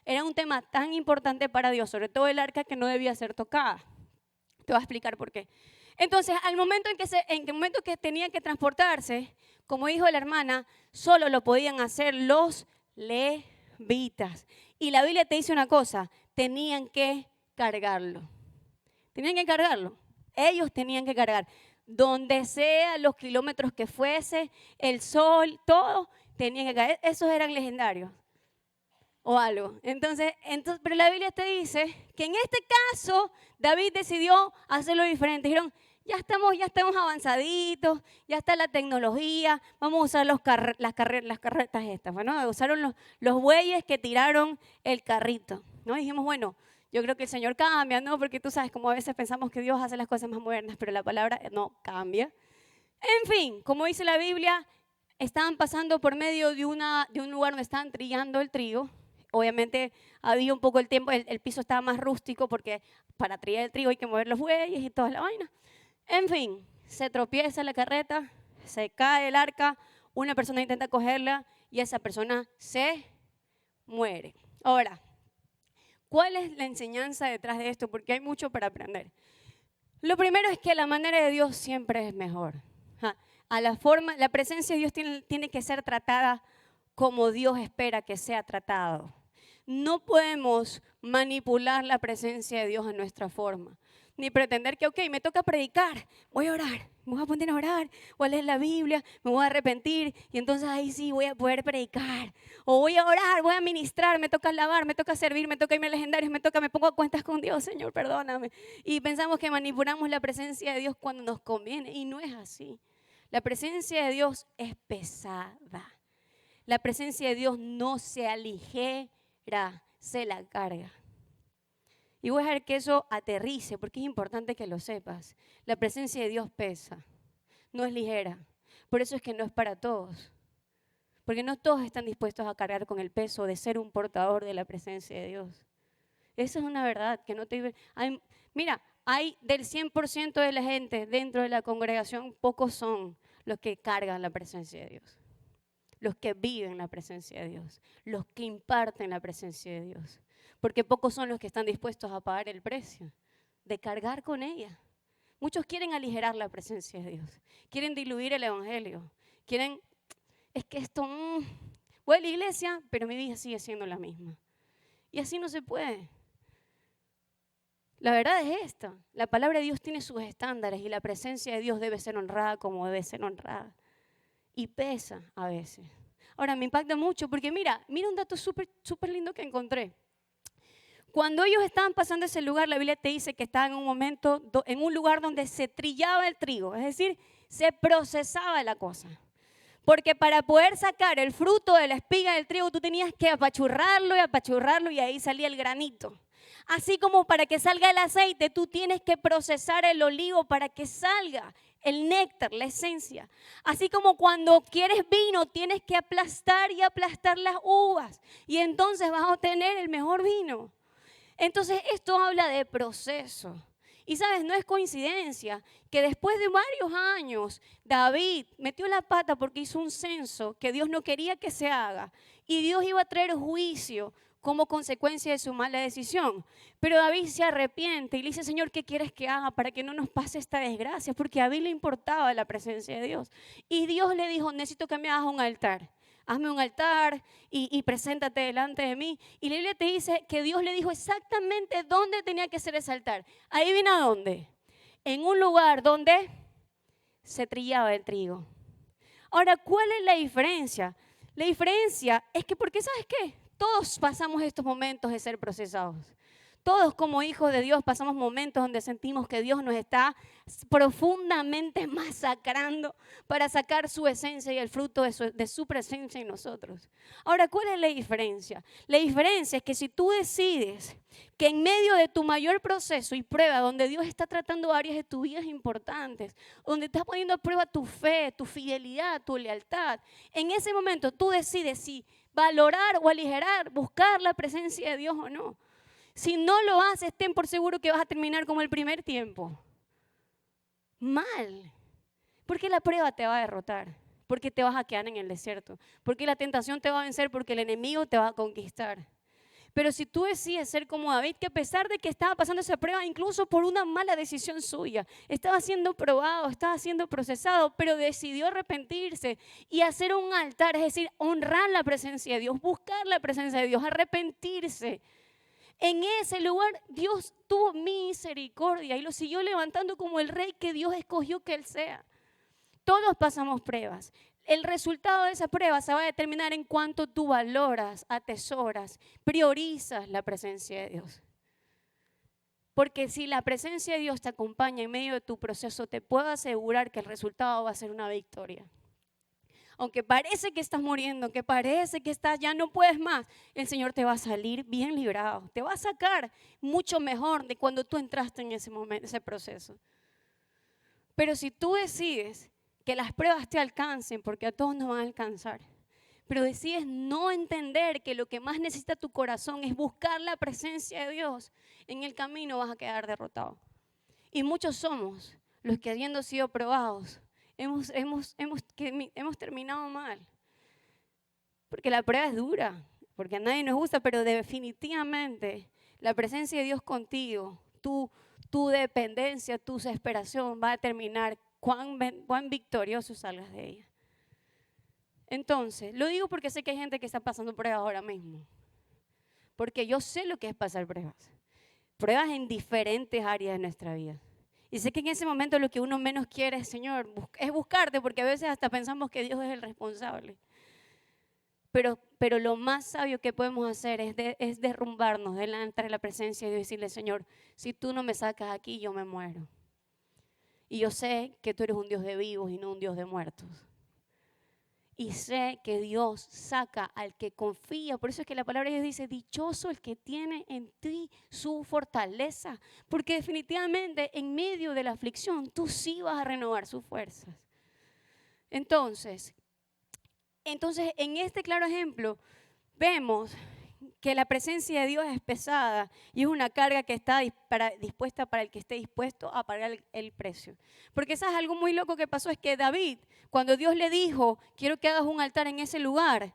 Era un tema tan importante para Dios, sobre todo el arca, que no debía ser tocada. Te voy a explicar por qué. Entonces, al momento en el momento que tenían que transportarse, como dijo la hermana, solo lo podían hacer los levitas. Y la Biblia te dice una cosa, tenían que cargarlo. Tenían que cargarlo. Ellos tenían que cargar. Donde sea, los kilómetros que fuese, el sol, todo, tenían que cargar. Esos eran legendarios. O algo. Entonces, pero la Biblia te dice que en este caso, David decidió hacerlo diferente. Dijeron, ya estamos avanzaditos, ya está la tecnología, vamos a usar las carretas estas. Bueno, usaron los bueyes que tiraron el carrito. ¿No? Dijimos, bueno, yo creo que el Señor cambia, ¿no? Porque tú sabes, como a veces pensamos que Dios hace las cosas más modernas, pero la palabra no cambia. En fin, como dice la Biblia, estaban pasando por medio de un lugar donde estaban trillando el trigo. Obviamente había un poco el tiempo, el piso estaba más rústico porque para trillar el trigo hay que mover los bueyes y toda la vaina. En fin, se tropieza la carreta, se cae el arca, una persona intenta cogerla y esa persona se muere. Ahora, ¿cuál es la enseñanza detrás de esto? Porque hay mucho para aprender. Lo primero es que la manera de Dios siempre es mejor. La presencia de Dios tiene que ser tratada como Dios espera que sea tratado. No podemos manipular la presencia de Dios a nuestra forma, ni pretender que, ok, me toca predicar, voy a orar, me voy a poner a orar, voy a leer la Biblia, me voy a arrepentir y entonces ahí sí voy a poder predicar. O voy a orar, voy a ministrar, me toca alabar, me toca servir, me toca irme a legendarios, me pongo a cuentas con Dios, Señor, perdóname. Y pensamos que manipulamos la presencia de Dios cuando nos conviene y no es así. La presencia de Dios es pesada. La presencia de Dios no se aligera, se la carga. Y voy a dejar que eso aterrice, porque es importante que lo sepas. La presencia de Dios pesa, no es ligera. Por eso es que no es para todos. Porque no todos están dispuestos a cargar con el peso de ser un portador de la presencia de Dios. Esa es una verdad que no te... Mira, hay del 100% de la gente dentro de la congregación, pocos son los que cargan la presencia de Dios. Los que viven la presencia de Dios, los que imparten la presencia de Dios. Porque pocos son los que están dispuestos a pagar el precio de cargar con ella. Muchos quieren aligerar la presencia de Dios, quieren diluir el evangelio, es que esto, voy a la iglesia, pero mi vida sigue siendo la misma. Y así no se puede. La verdad es esta, la palabra de Dios tiene sus estándares y la presencia de Dios debe ser honrada como debe ser honrada. Y pesa a veces. Ahora, me impacta mucho porque mira un dato súper lindo que encontré. Cuando ellos estaban pasando ese lugar, la Biblia te dice que estaban en un lugar donde se trillaba el trigo, es decir, se procesaba la cosa. Porque para poder sacar el fruto de la espiga del trigo, tú tenías que apachurrarlo y ahí salía el granito. Así como para que salga el aceite, tú tienes que procesar el olivo para que salga el néctar, la esencia. Así como cuando quieres vino, tienes que aplastar las uvas. Y entonces vas a obtener el mejor vino. Entonces esto habla de proceso. Y sabes, no es coincidencia que después de varios años David metió la pata porque hizo un censo que Dios no quería que se haga y Dios iba a traer juicio como consecuencia de su mala decisión. Pero David se arrepiente y le dice, Señor, ¿qué quieres que haga para que no nos pase esta desgracia? Porque a David le importaba la presencia de Dios. Y Dios le dijo, necesito que me hagas un altar. Hazme un altar y preséntate delante de mí. Y la Biblia te dice que Dios le dijo exactamente dónde tenía que ser ese altar. Ahí viene a dónde. En un lugar donde se trillaba el trigo. Ahora, ¿cuál es la diferencia? La diferencia es que, porque ¿sabes qué? Todos pasamos estos momentos de ser procesados. Todos como hijos de Dios pasamos momentos donde sentimos que Dios nos está profundamente masacrando para sacar su esencia y el fruto de su presencia en nosotros. Ahora, ¿cuál es la diferencia? La diferencia es que si tú decides que en medio de tu mayor proceso y prueba, donde Dios está tratando áreas de tu vida importantes, donde estás poniendo a prueba tu fe, tu fidelidad, tu lealtad, en ese momento tú decides si valorar o aligerar, buscar la presencia de Dios o no. Si no lo haces, ten por seguro que vas a terminar como el primer tiempo. Mal. Porque la prueba te va a derrotar. Porque te vas a quedar en el desierto. Porque la tentación te va a vencer. Porque el enemigo te va a conquistar. Pero si tú decides ser como David, que a pesar de que estaba pasando esa prueba, incluso por una mala decisión suya, estaba siendo probado, estaba siendo procesado, pero decidió arrepentirse y hacer un altar, es decir, honrar la presencia de Dios, buscar la presencia de Dios, arrepentirse. En ese lugar Dios tuvo misericordia y lo siguió levantando como el rey que Dios escogió que él sea. Todos pasamos pruebas. El resultado de esa prueba se va a determinar en cuánto tú valoras, atesoras, priorizas la presencia de Dios. Porque si la presencia de Dios te acompaña en medio de tu proceso, te puedo asegurar que el resultado va a ser una victoria. Aunque parece que estás muriendo, que parece que ya no puedes más, el Señor te va a salir bien librado. Te va a sacar mucho mejor de cuando tú entraste en ese momento, ese proceso. Pero si tú decides que las pruebas te alcancen, porque a todos nos van a alcanzar, pero decides no entender que lo que más necesita tu corazón es buscar la presencia de Dios, en el camino vas a quedar derrotado. Y muchos somos los que, habiendo sido probados, hemos terminado mal. Porque la prueba es dura, porque a nadie nos gusta, pero definitivamente la presencia de Dios contigo, tu dependencia, tu desesperación va a determinar cuán victorioso salgas de ella. Entonces, lo digo porque sé que hay gente que está pasando pruebas ahora mismo. Porque yo sé lo que es pasar pruebas. Pruebas en diferentes áreas de nuestra vida. Y sé que en ese momento lo que uno menos quiere, Señor, es buscarte, porque a veces hasta pensamos que Dios es el responsable. Pero lo más sabio que podemos hacer es derrumbarnos delante de la presencia de Dios y decirle, Señor, si tú no me sacas aquí, yo me muero. Y yo sé que tú eres un Dios de vivos y no un Dios de muertos. Y sé que Dios saca al que confía. Por eso es que la palabra de Dios dice, dichoso el que tiene en ti su fortaleza. Porque definitivamente en medio de la aflicción tú sí vas a renovar sus fuerzas. Entonces en este claro ejemplo vemos que la presencia de Dios es pesada y es una carga que está dispuesta para el que esté dispuesto a pagar el precio. Porque ¿sabes? Algo muy loco que pasó es que David, cuando Dios le dijo, quiero que hagas un altar en ese lugar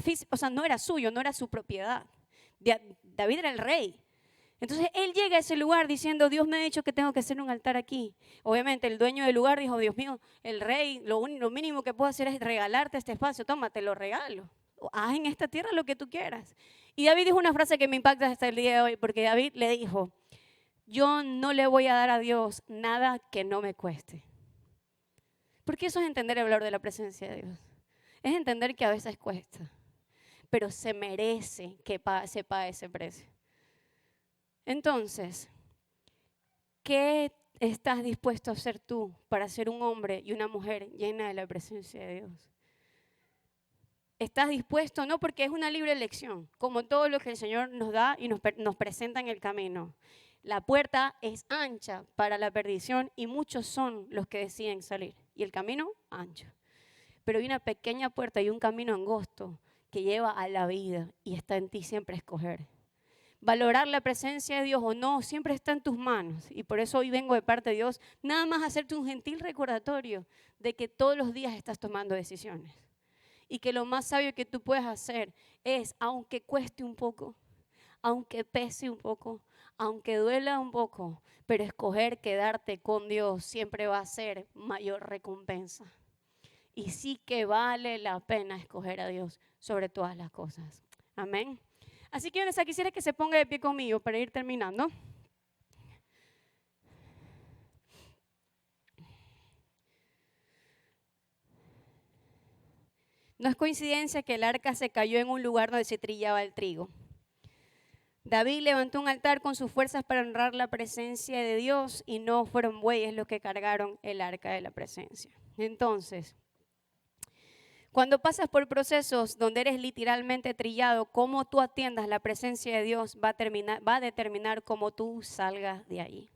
físico, o sea, no era suyo, no era su propiedad. David era el rey. Entonces él llega a ese lugar diciendo, Dios me ha dicho que tengo que hacer un altar aquí. Obviamente el dueño del lugar dijo, Dios mío, el rey, lo mínimo que puedo hacer es regalarte este espacio, toma, te lo regalo. Haz en esta tierra lo que tú quieras. Y David dijo una frase que me impacta hasta el día de hoy, porque David le dijo, yo no le voy a dar a Dios nada que no me cueste. Porque eso es entender el valor de la presencia de Dios. Es entender que a veces cuesta, pero se merece que se pague ese precio. Entonces, ¿qué estás dispuesto a hacer tú para ser un hombre y una mujer llena de la presencia de Dios? ¿Estás dispuesto? No, porque es una libre elección, como todo lo que el Señor nos da y nos presenta en el camino. La puerta es ancha para la perdición y muchos son los que deciden salir. Y el camino, ancho. Pero hay una pequeña puerta y un camino angosto que lleva a la vida y está en ti siempre escoger. Valorar la presencia de Dios o no, siempre está en tus manos. Y por eso hoy vengo de parte de Dios, nada más hacerte un gentil recordatorio de que todos los días estás tomando decisiones. Y que lo más sabio que tú puedes hacer es, aunque cueste un poco, aunque pese un poco, aunque duela un poco, pero escoger quedarte con Dios siempre va a ser mayor recompensa. Y sí que vale la pena escoger a Dios sobre todas las cosas. Amén. Así que Vanessa, quisiera que se ponga de pie conmigo para ir terminando. No es coincidencia que el arca se cayó en un lugar donde se trillaba el trigo. David levantó un altar con sus fuerzas para honrar la presencia de Dios y no fueron bueyes los que cargaron el arca de la presencia. Entonces, cuando pasas por procesos donde eres literalmente trillado, cómo tú atiendas la presencia de Dios va a determinar cómo tú salgas de ahí.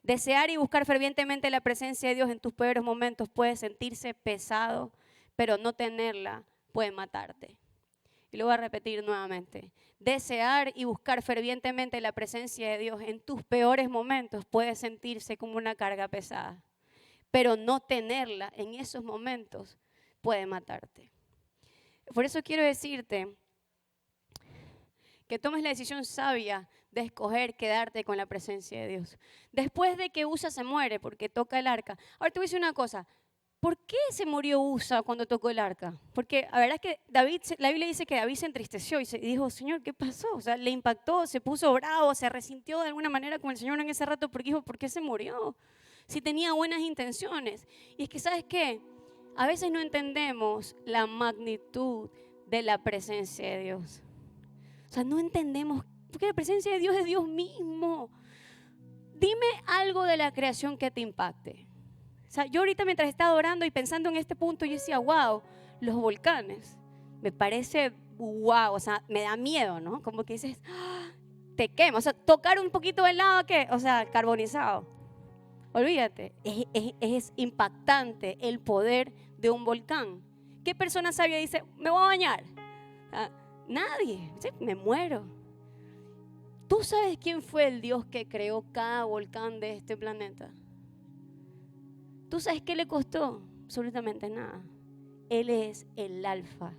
Desear y buscar fervientemente la presencia de Dios en tus peores momentos puede sentirse pesado, pero no tenerla puede matarte. Y lo voy a repetir nuevamente. Desear y buscar fervientemente la presencia de Dios en tus peores momentos puede sentirse como una carga pesada, pero no tenerla en esos momentos puede matarte. Por eso quiero decirte que tomes la decisión sabia de escoger quedarte con la presencia de Dios. Después de que Usa se muere porque toca el arca. Ahora te voy a decir una cosa. ¿Por qué se murió Usa cuando tocó el arca? Porque la verdad es que la Biblia dice que David se entristeció y dijo, Señor, ¿qué pasó? O sea, le impactó, se puso bravo, se resintió de alguna manera con el Señor en ese rato porque dijo, ¿por qué se murió? Si tenía buenas intenciones. Y es que, ¿sabes qué? A veces no entendemos la magnitud de la presencia de Dios. O sea, no entendemos, porque la presencia de Dios es Dios mismo. Dime algo de la creación que te impacte. O sea, yo ahorita mientras estaba orando y pensando en este punto, yo decía, wow, los volcanes. Me parece wow, o sea, me da miedo, ¿no? Como que dices, ¡ah! Te quema. O sea, tocar un poquito de helado, ¿qué? O sea, carbonizado. Olvídate, es impactante el poder de un volcán. ¿Qué persona sabia dice, me voy a bañar? Nadie, ¿sí? Me muero. ¿Tú sabes quién fue el Dios que creó cada volcán de este planeta? ¿Tú sabes qué le costó? Absolutamente nada. Él es el alfa,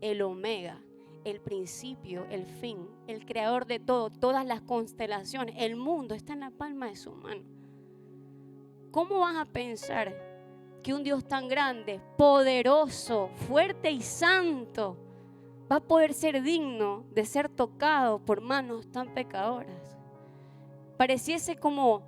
el omega, el principio, el fin, el creador de todo, todas las constelaciones. El mundo está en la palma de su mano. ¿Cómo vas a pensar que un Dios tan grande, poderoso, fuerte y santo va a poder ser digno de ser tocado por manos tan pecadoras? Pareciese como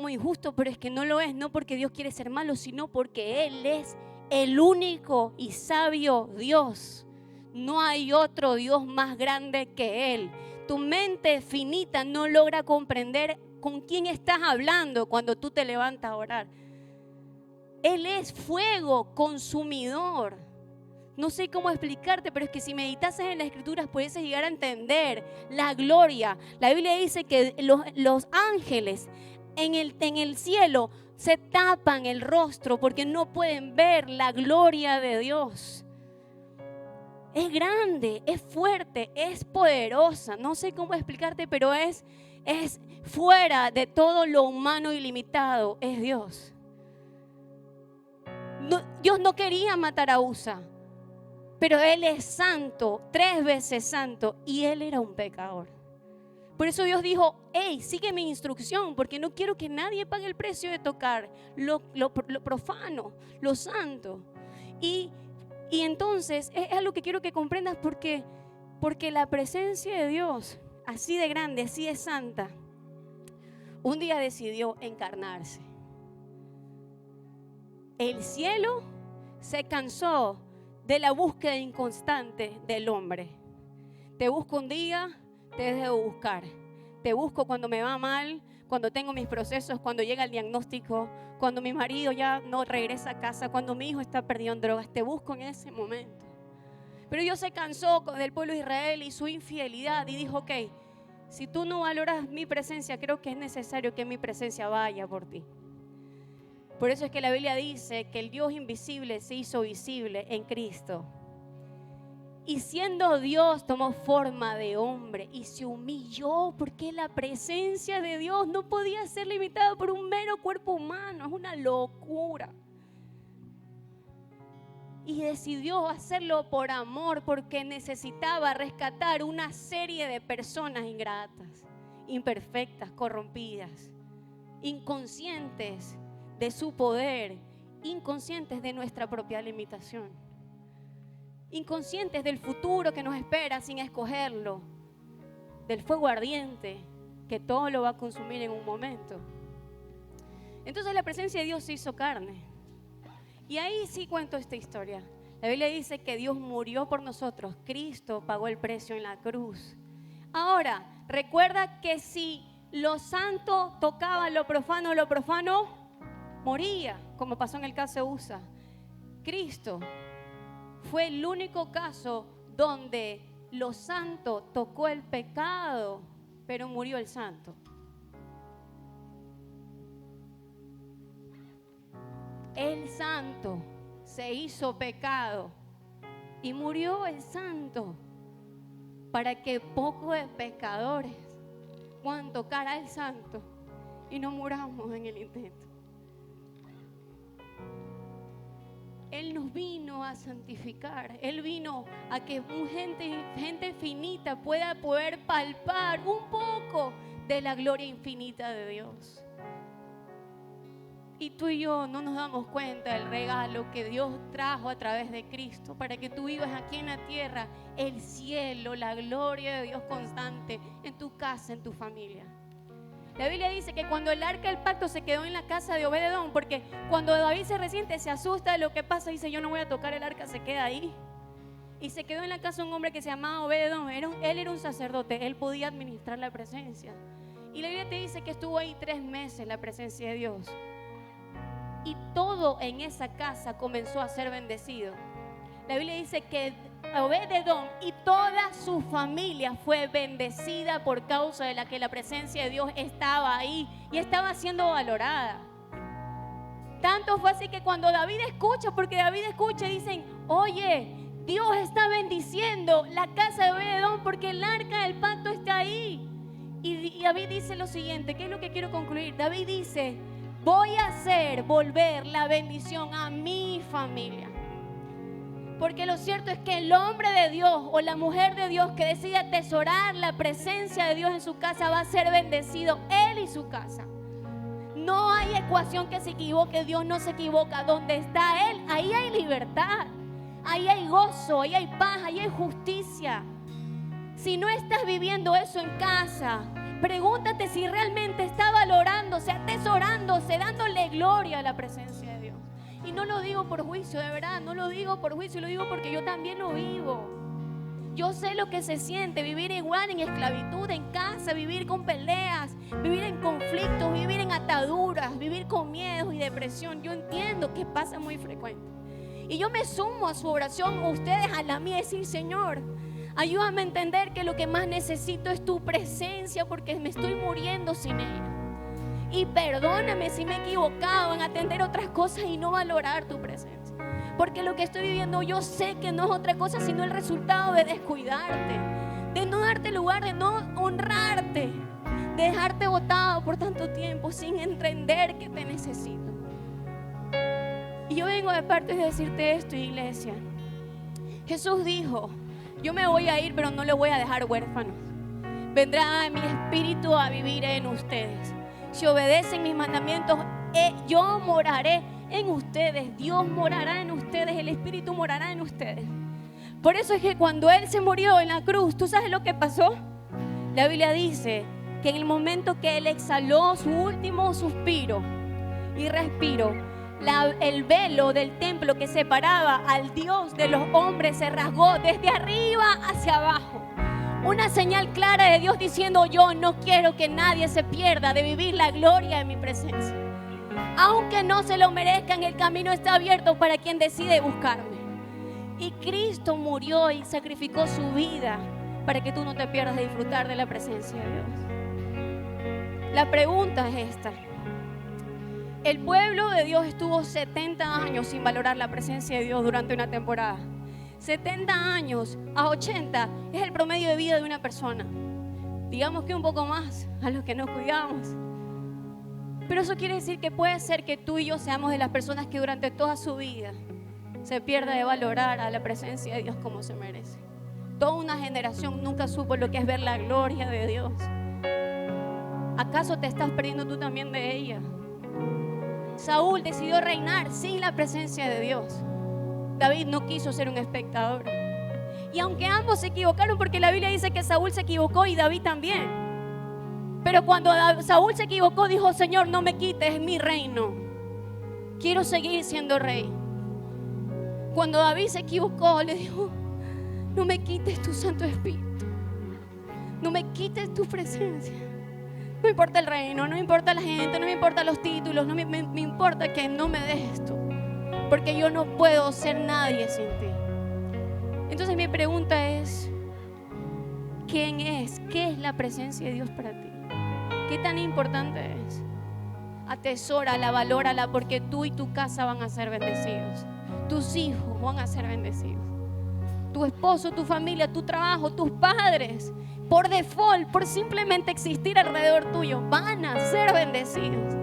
injusto, pero es que no lo es, no porque Dios quiere ser malo, sino porque Él es el único y sabio Dios. No hay otro Dios más grande que Él. Tu mente finita no logra comprender con quién estás hablando cuando tú te levantas a orar. Él es fuego consumidor. No sé cómo explicarte, pero es que si meditases en las Escrituras puedes llegar a entender la gloria. La Biblia dice que los ángeles en el cielo se tapan el rostro porque no pueden ver la gloria de Dios. Es grande, es fuerte, es poderosa. No sé cómo explicarte, pero es fuera de todo lo humano y limitado. Es Dios. No, Dios no quería matar a Usa. Pero Él es santo, 3 veces santo, y Él era un pecador. Por eso Dios dijo, hey, sigue mi instrucción, porque no quiero que nadie pague el precio de tocar lo profano, lo santo. Y entonces es algo que quiero que comprendas porque la presencia de Dios, así de grande, así de santa, un día decidió encarnarse. El cielo se cansó de la búsqueda inconstante del hombre. Te busco un día, te dejo buscar. Te busco cuando me va mal, cuando tengo mis procesos, cuando llega el diagnóstico, cuando mi marido ya no regresa a casa, cuando mi hijo está perdido en drogas. Te busco en ese momento. Pero Dios se cansó del pueblo de Israel y su infidelidad y dijo, ok, si tú no valoras mi presencia, creo que es necesario que mi presencia vaya por ti. Por eso es que la Biblia dice que el Dios invisible se hizo visible en Cristo. Y siendo Dios, tomó forma de hombre y se humilló, porque la presencia de Dios no podía ser limitada por un mero cuerpo humano. Es una locura. Y decidió hacerlo por amor, porque necesitaba rescatar una serie de personas ingratas, imperfectas, corrompidas, inconscientes de su poder, inconscientes de nuestra propia limitación, inconscientes del futuro que nos espera sin escogerlo, del fuego ardiente que todo lo va a consumir en un momento. Entonces la presencia de Dios se hizo carne. Y ahí sí cuento esta historia. La Biblia dice que Dios murió por nosotros. Cristo pagó el precio en la cruz. Ahora, recuerda que si lo santo tocaba lo profano moría, como pasó en el caso de Usa. Cristo fue el único caso donde lo santo tocó el pecado, pero murió el santo. El santo se hizo pecado y murió el santo para que pocos de pecadores puedan tocar al santo y no muramos en el intento. Él nos vino a santificar. Él vino a que gente finita pueda poder palpar un poco de la gloria infinita de Dios. Y tú y yo no nos damos cuenta del regalo que Dios trajo a través de Cristo para que tú vivas aquí en la tierra el cielo, la gloria de Dios constante en tu casa, en tu familia. La Biblia dice que cuando el arca del pacto se quedó en la casa de Obed-Edom, porque cuando David se resiente, se asusta de lo que pasa, dice: yo no voy a tocar el arca, se queda ahí. Y se quedó en la casa un hombre que se llamaba Obed-Edom. Él era un sacerdote, él podía administrar la presencia. Y la Biblia te dice que estuvo ahí 3 meses la presencia de Dios. Y todo en esa casa comenzó a ser bendecido. La Biblia dice que Obed-Edom y toda su familia fue bendecida por causa de la que la presencia de Dios estaba ahí y estaba siendo valorada. Tanto fue así que cuando David escucha, porque David escucha, dicen: oye, Dios está bendiciendo la casa de Obed-Edom porque el arca del pacto está ahí. Y David dice lo siguiente, ¿qué es lo que quiero concluir? David dice: voy a hacer volver la bendición a mi familia. Porque lo cierto es que el hombre de Dios o la mujer de Dios que decide atesorar la presencia de Dios en su casa va a ser bendecido él y su casa. No hay ecuación que se equivoque, Dios no se equivoca. Donde está Él, ahí hay libertad, ahí hay gozo, ahí hay paz, ahí hay justicia. Si no estás viviendo eso en casa, pregúntate si realmente está valorándose, atesorándose, dándole gloria a la presencia de Dios. Y no lo digo por juicio, de verdad, no lo digo por juicio, lo digo porque yo también lo vivo. Yo sé lo que se siente vivir igual en esclavitud en casa, vivir con peleas, vivir en conflictos, vivir en ataduras, vivir con miedos y depresión. Yo entiendo que pasa muy frecuente. Y yo me sumo a su oración, ustedes a la mía, decir: Señor, ayúdame a entender que lo que más necesito es tu presencia porque me estoy muriendo sin ella. Y perdóname si me he equivocado en atender otras cosas y no valorar tu presencia. Porque lo que estoy viviendo yo sé que no es otra cosa sino el resultado de descuidarte, de no darte lugar, de no honrarte, de dejarte botado por tanto tiempo sin entender que te necesito. Y yo vengo de parte de decirte esto, iglesia. Jesús dijo: yo me voy a ir, pero no le voy a dejar huérfanos. Vendrá mi espíritu a vivir en ustedes. Si obedecen mis mandamientos, yo moraré en ustedes. Dios morará en ustedes, el Espíritu morará en ustedes. Por eso es que cuando Él se murió en la cruz, ¿tú sabes lo que pasó? La Biblia dice que en el momento que Él exhaló su último suspiro y respiro, el velo del templo que separaba al Dios de los hombres se rasgó desde arriba hacia abajo. Una señal clara de Dios diciendo: yo no quiero que nadie se pierda de vivir la gloria de mi presencia. Aunque no se lo merezcan, el camino está abierto para quien decide buscarme. Y Cristo murió y sacrificó su vida para que tú no te pierdas de disfrutar de la presencia de Dios. La pregunta es esta: el pueblo de Dios estuvo 70 años sin valorar la presencia de Dios durante una temporada. 70 años a 80 es el promedio de vida de una persona. Digamos que un poco más a los que nos cuidamos. Pero eso quiere decir que puede ser que tú y yo seamos de las personas que durante toda su vida se pierda de valorar a la presencia de Dios como se merece. Toda una generación nunca supo lo que es ver la gloria de Dios. ¿Acaso te estás perdiendo tú también de ella? Saúl decidió reinar sin la presencia de Dios. David no quiso ser un espectador. Y aunque ambos se equivocaron, porque la Biblia dice que Saúl se equivocó y David también. Pero cuando Saúl se equivocó, dijo: Señor, no me quites mi reino. Quiero seguir siendo rey. Cuando David se equivocó, le dijo: no me quites tu Santo Espíritu. No me quites tu presencia. No me importa el reino, no me importa la gente, no me importa los títulos, no me importa que no me dejes tú. Porque yo no puedo ser nadie sin ti. Entonces mi pregunta es: ¿quién es? ¿Qué es la presencia de Dios para ti? ¿Qué tan importante es? Atesórala, valórala, porque tú y tu casa van a ser bendecidos. Tus hijos van a ser bendecidos. Tu esposo, tu familia, tu trabajo, tus padres, por default, por simplemente existir alrededor tuyo, van a ser bendecidos.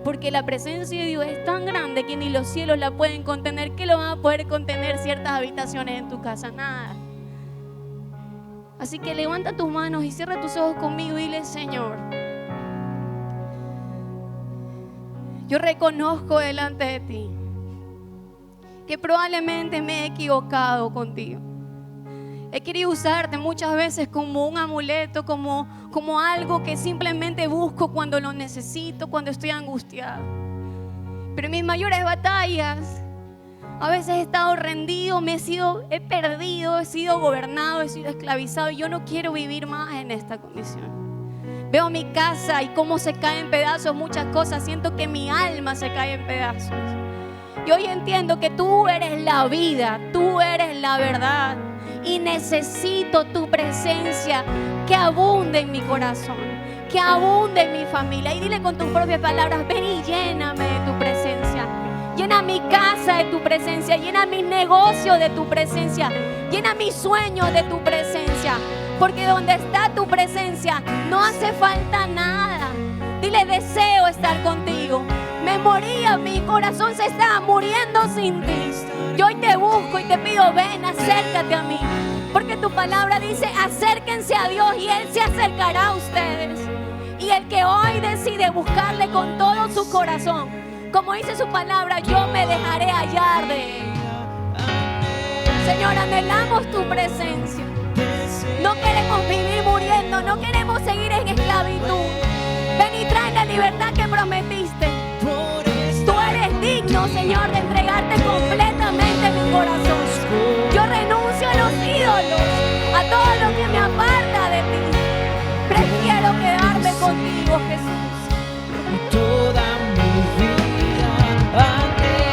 Porque la presencia de Dios es tan grande que ni los cielos la pueden contener. ¿Qué lo van a poder contener ciertas habitaciones en tu casa? Nada. Así que levanta tus manos y cierra tus ojos conmigo y dile: Señor, yo reconozco delante de ti que probablemente me he equivocado contigo. He querido usarte muchas veces como un amuleto, como algo que simplemente busco cuando lo necesito, cuando estoy angustiado. Pero en mis mayores batallas, a veces he estado rendido, he perdido, he sido gobernado, he sido esclavizado, y yo no quiero vivir más en esta condición. Veo mi casa y cómo se cae en pedazos muchas cosas. Siento que mi alma se cae en pedazos. Y hoy entiendo que tú eres la vida, tú eres la verdad. Y necesito tu presencia que abunde en mi corazón, que abunde en mi familia. Y dile con tus propias palabras: ven y lléname de tu presencia. Llena mi casa de tu presencia, llena mis negocios de tu presencia, llena mis sueños de tu presencia. Porque donde está tu presencia no hace falta nada. Dile: deseo estar contigo. Me moría, mi corazón se estaba muriendo sin ti. Yo hoy te busco y te pido: ven, acércate a mí. Porque tu palabra dice: acérquense a Dios y Él se acercará a ustedes. Y el que hoy decide buscarle con todo su corazón, como dice su palabra, yo me dejaré hallar de Él. Señor, anhelamos tu presencia. No queremos vivir muriendo, no queremos seguir en esclavitud. Ven y trae la libertad que prometiste. Tú eres digno, Señor, de entregarte completamente mi corazón. Yo renuncio a los ídolos, a todo lo que me aparta de ti. Prefiero quedarme contigo, Jesús. Toda mi vida anhelo,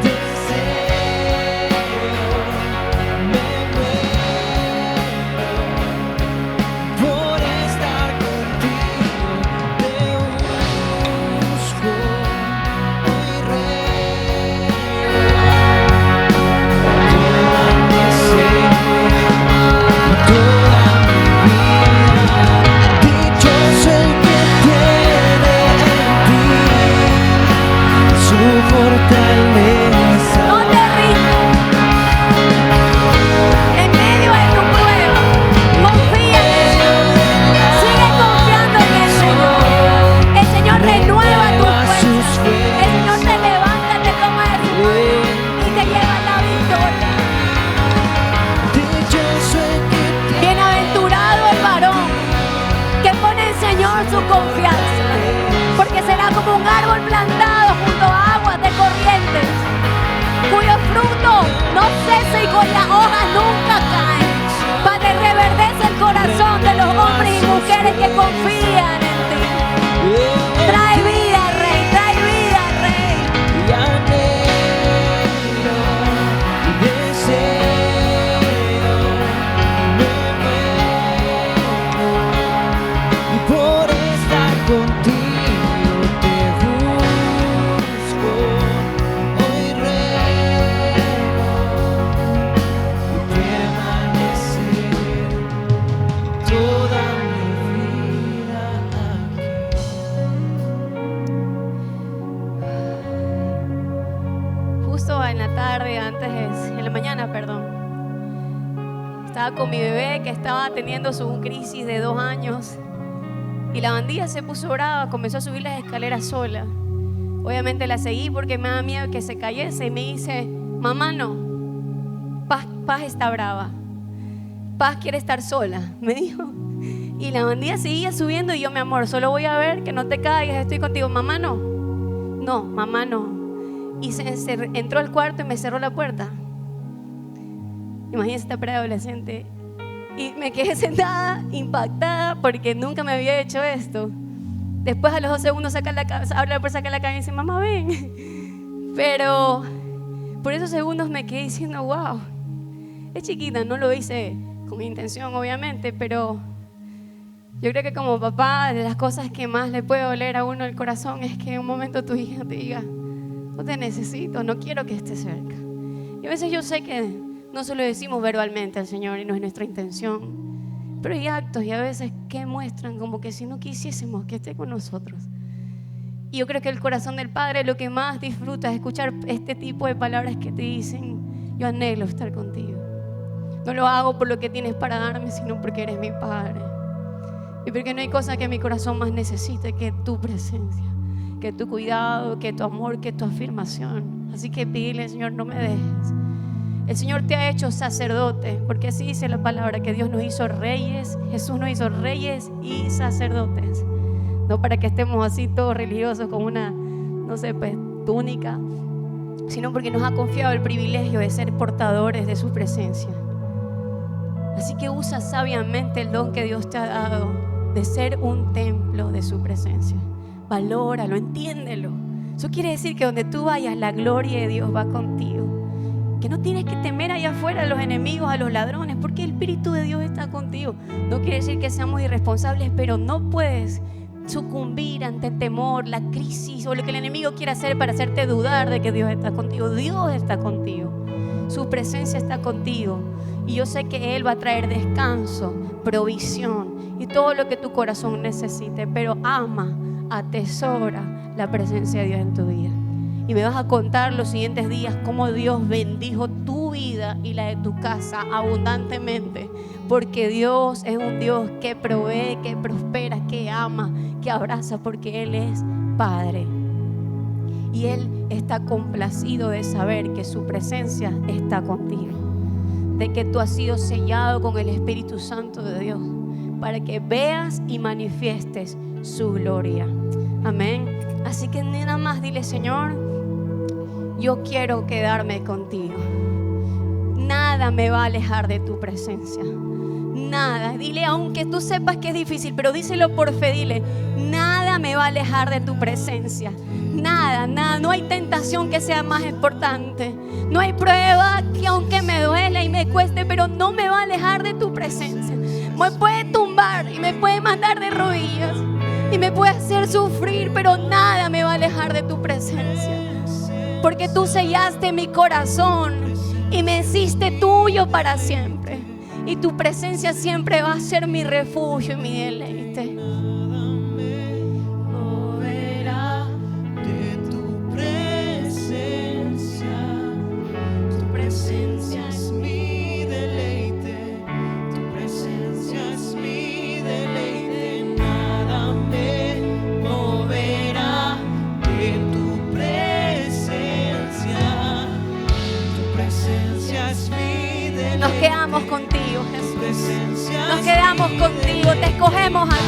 deseo, me muero por estar contigo. Te busco, hoy rey. Todo mi ser día en la mañana, perdón. Estaba con mi bebé que estaba teniendo su crisis de 2 años y la bandilla se puso brava, comenzó a subir las escaleras sola. Obviamente la seguí porque me daba miedo que se cayese y me dice, mamá no, Paz está brava, Paz quiere estar sola, me dijo. Y la bandilla seguía subiendo y yo, mi amor, solo voy a ver que no te caigas, estoy contigo. Mamá no, mamá no. Y entró al cuarto y me cerró la puerta. Imagínense esta preadolescente. Y me quedé sentada, impactada, porque nunca me había hecho esto. Después a los 2 segundos abre la puerta, saca la cabeza y dice, mamá, ven. Pero por esos segundos me quedé diciendo, wow, es chiquita, no lo hice con intención, obviamente, pero yo creo que como papá, de las cosas que más le puede doler a uno el corazón es que en un momento tu hija te diga, no te necesito, no quiero que estés cerca. Y a veces yo sé que no se lo decimos verbalmente al Señor y no es nuestra intención, pero hay actos y a veces que muestran como que si no quisiésemos que esté con nosotros. Y yo creo que el corazón del Padre lo que más disfruta es escuchar este tipo de palabras que te dicen, yo anhelo estar contigo. No lo hago por lo que tienes para darme, sino porque eres mi Padre. Y porque no hay cosa que mi corazón más necesite que tu presencia, que tu cuidado, que tu amor, que tu afirmación. Así que pídele, Señor, no me dejes. El Señor te ha hecho sacerdote, porque así dice la palabra, que Dios nos hizo reyes, Jesús nos hizo reyes y sacerdotes. No para que estemos así todos religiosos con una, no sé, pues túnica, sino porque nos ha confiado el privilegio de ser portadores de su presencia. Así que usa sabiamente el don que Dios te ha dado de ser un templo de su presencia. Valóralo, entiéndelo. Eso quiere decir que donde tú vayas, la gloria de Dios va contigo. Que no tienes que temer allá afuera a los enemigos, a los ladrones, porque el Espíritu de Dios está contigo. No quiere decir que seamos irresponsables, pero no puedes sucumbir ante el temor, la crisis o lo que el enemigo quiere hacer para hacerte dudar de que Dios está contigo. Dios está contigo, su presencia está contigo y yo sé que Él va a traer descanso, provisión y todo lo que tu corazón necesite, pero ama, atesora la presencia de Dios en tu vida. Y me vas a contar los siguientes días cómo Dios bendijo tu vida y la de tu casa abundantemente, porque Dios es un Dios que provee, que prospera, que ama, que abraza, porque Él es Padre. Y Él está complacido de saber que su presencia está contigo, de que tú has sido sellado con el Espíritu Santo de Dios para que veas y manifiestes su gloria. Amén. Así que nada más dile, Señor, yo quiero quedarme contigo. Nada me va a alejar de tu presencia. Nada. Dile, aunque tú sepas que es difícil, pero díselo por fe, dile, nada me va a alejar de tu presencia. Nada, nada. No hay tentación que sea más importante. No hay prueba que aunque me duela y me cueste, pero no me va a alejar de tu presencia. Me puede tumbar y me puede mandar de rodillas y me puede hacer sufrir, pero nada me va a alejar de tu presencia. Porque tú sellaste mi corazón y me hiciste tuyo para siempre. Y tu presencia siempre va a ser mi refugio y mi deleite. Moverá de tu presencia. Tu presencia es mi deleite. Tu presencia es mi deleite. Nada me moverá de tu presencia. Tu presencia es mi deleite. Nos quedamos contigo, Jesús. Nos quedamos contigo, te escogemos a ti.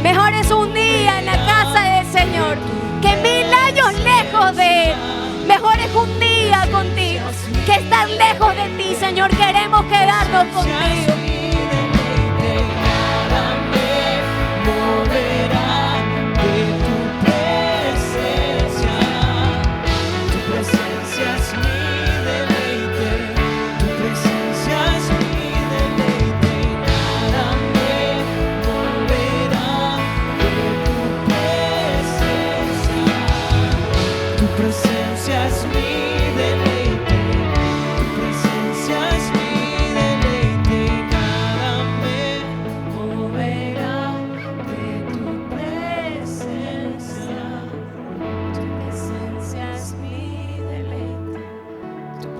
Mejor es un día en la casa del Señor que 1000 años lejos de Él. Mejor es un día contigo que estar lejos de ti, Señor. Queremos quedarnos contigo. Tu presencia es mi deleite, tu presencia es mi deleite.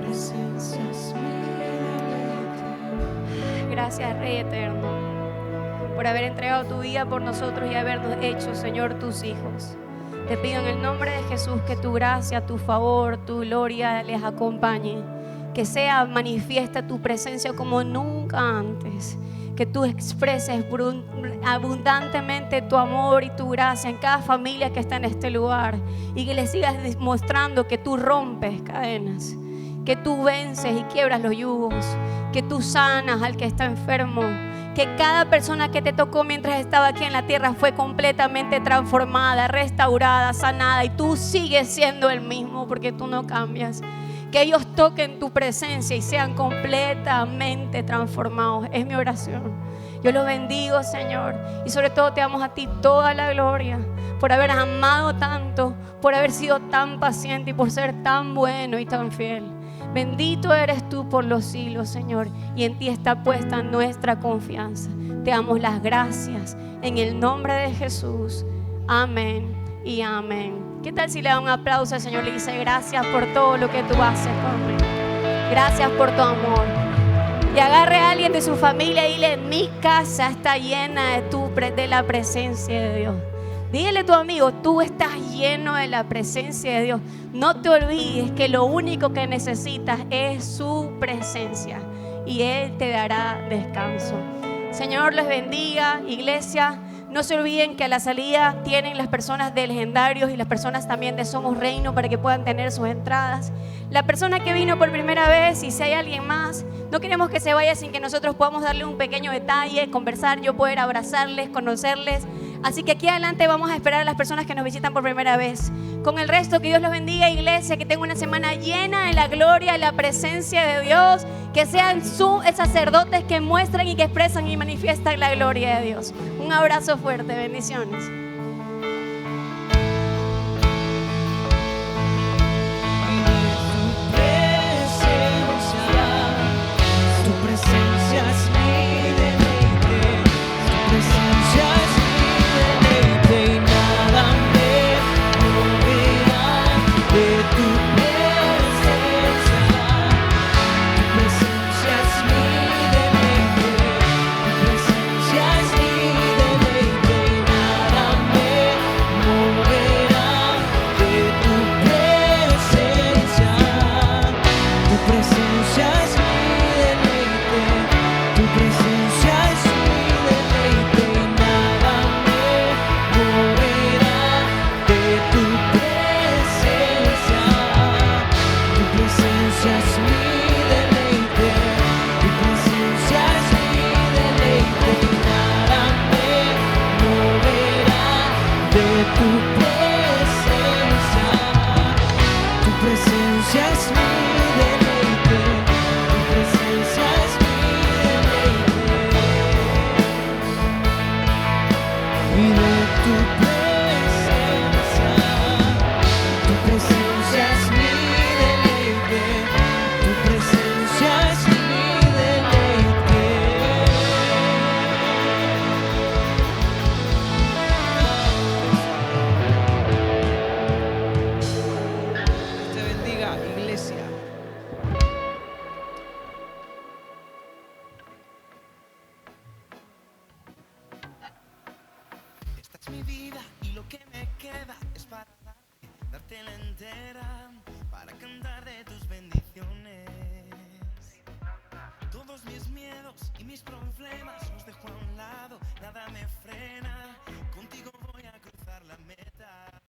presencia es mi deleite. Gracias, Rey eterno, por haber entregado tu vida por nosotros y habernos hecho, Señor, tus hijos. Te pido en el nombre de Jesús que tu gracia, tu favor, tu gloria les acompañe. Que sea manifiesta tu presencia como nunca antes. Que tú expreses abundantemente tu amor y tu gracia en cada familia que está en este lugar. Y que le sigas demostrando que tú rompes cadenas. Que tú vences y quiebras los yugos. Que tú sanas al que está enfermo. Que cada persona que te tocó mientras estaba aquí en la tierra fue completamente transformada, restaurada, sanada. Y tú sigues siendo el mismo porque tú no cambias. Que ellos toquen tu presencia y sean completamente transformados. Es mi oración. Yo los bendigo, Señor. Y sobre todo te damos a ti toda la gloria por haber amado tanto, por haber sido tan paciente y por ser tan bueno y tan fiel. Bendito eres tú por los siglos, Señor, y en ti está puesta nuestra confianza. Te damos las gracias en el nombre de Jesús. Amén y amén. ¿Qué tal si le da un aplauso al Señor? Le dice gracias por todo lo que tú haces por mí. Gracias por tu amor. Y agarre a alguien de su familia y dile: mi casa está llena de la presencia de Dios. Dígale a tu amigo: tú estás lleno de la presencia de Dios. No te olvides que lo único que necesitas es su presencia y Él te dará descanso. Señor les bendiga, iglesia. No se olviden que a la salida tienen las personas de Legendarios y las personas también de Somos Reino para que puedan tener sus entradas. La persona que vino por primera vez, y si hay alguien más, no queremos que se vaya sin que nosotros podamos darle un pequeño detalle, conversar, yo poder abrazarles, conocerles. Así que aquí adelante vamos a esperar a las personas que nos visitan por primera vez. Con el resto, que Dios los bendiga, iglesia, que tengan una semana llena de la gloria, de la presencia de Dios, que sean sacerdotes que muestran y que expresan y manifiestan la gloria de Dios. Un abrazo fuerte, bendiciones. Tu presencia es mi deleite, tu presencia es mi deleite y nada me moverá de tu presencia. Tu presencia es mi deleite, tu presencia es mi deleite y nada me moverá de tu presencia. Tu presencia es mi deleite, tu presencia es mi deleite y nada me moverá de tu presencia. Tu presencia es mi deleite, tu presencia es mi deleite y nada me moverá de tu presencia. Tu presencia es mi deleite, tu presencia es mi deleite y de tu presencia. Tu presencia es mi deleite, tu presencia es mi deleite. Dios te bendiga, iglesia. Esta es mi vida y lo que me queda es para dártela entera, para cantar de tus bendiciones. Todos mis miedos y mis problemas los dejo a un lado, nada me frena.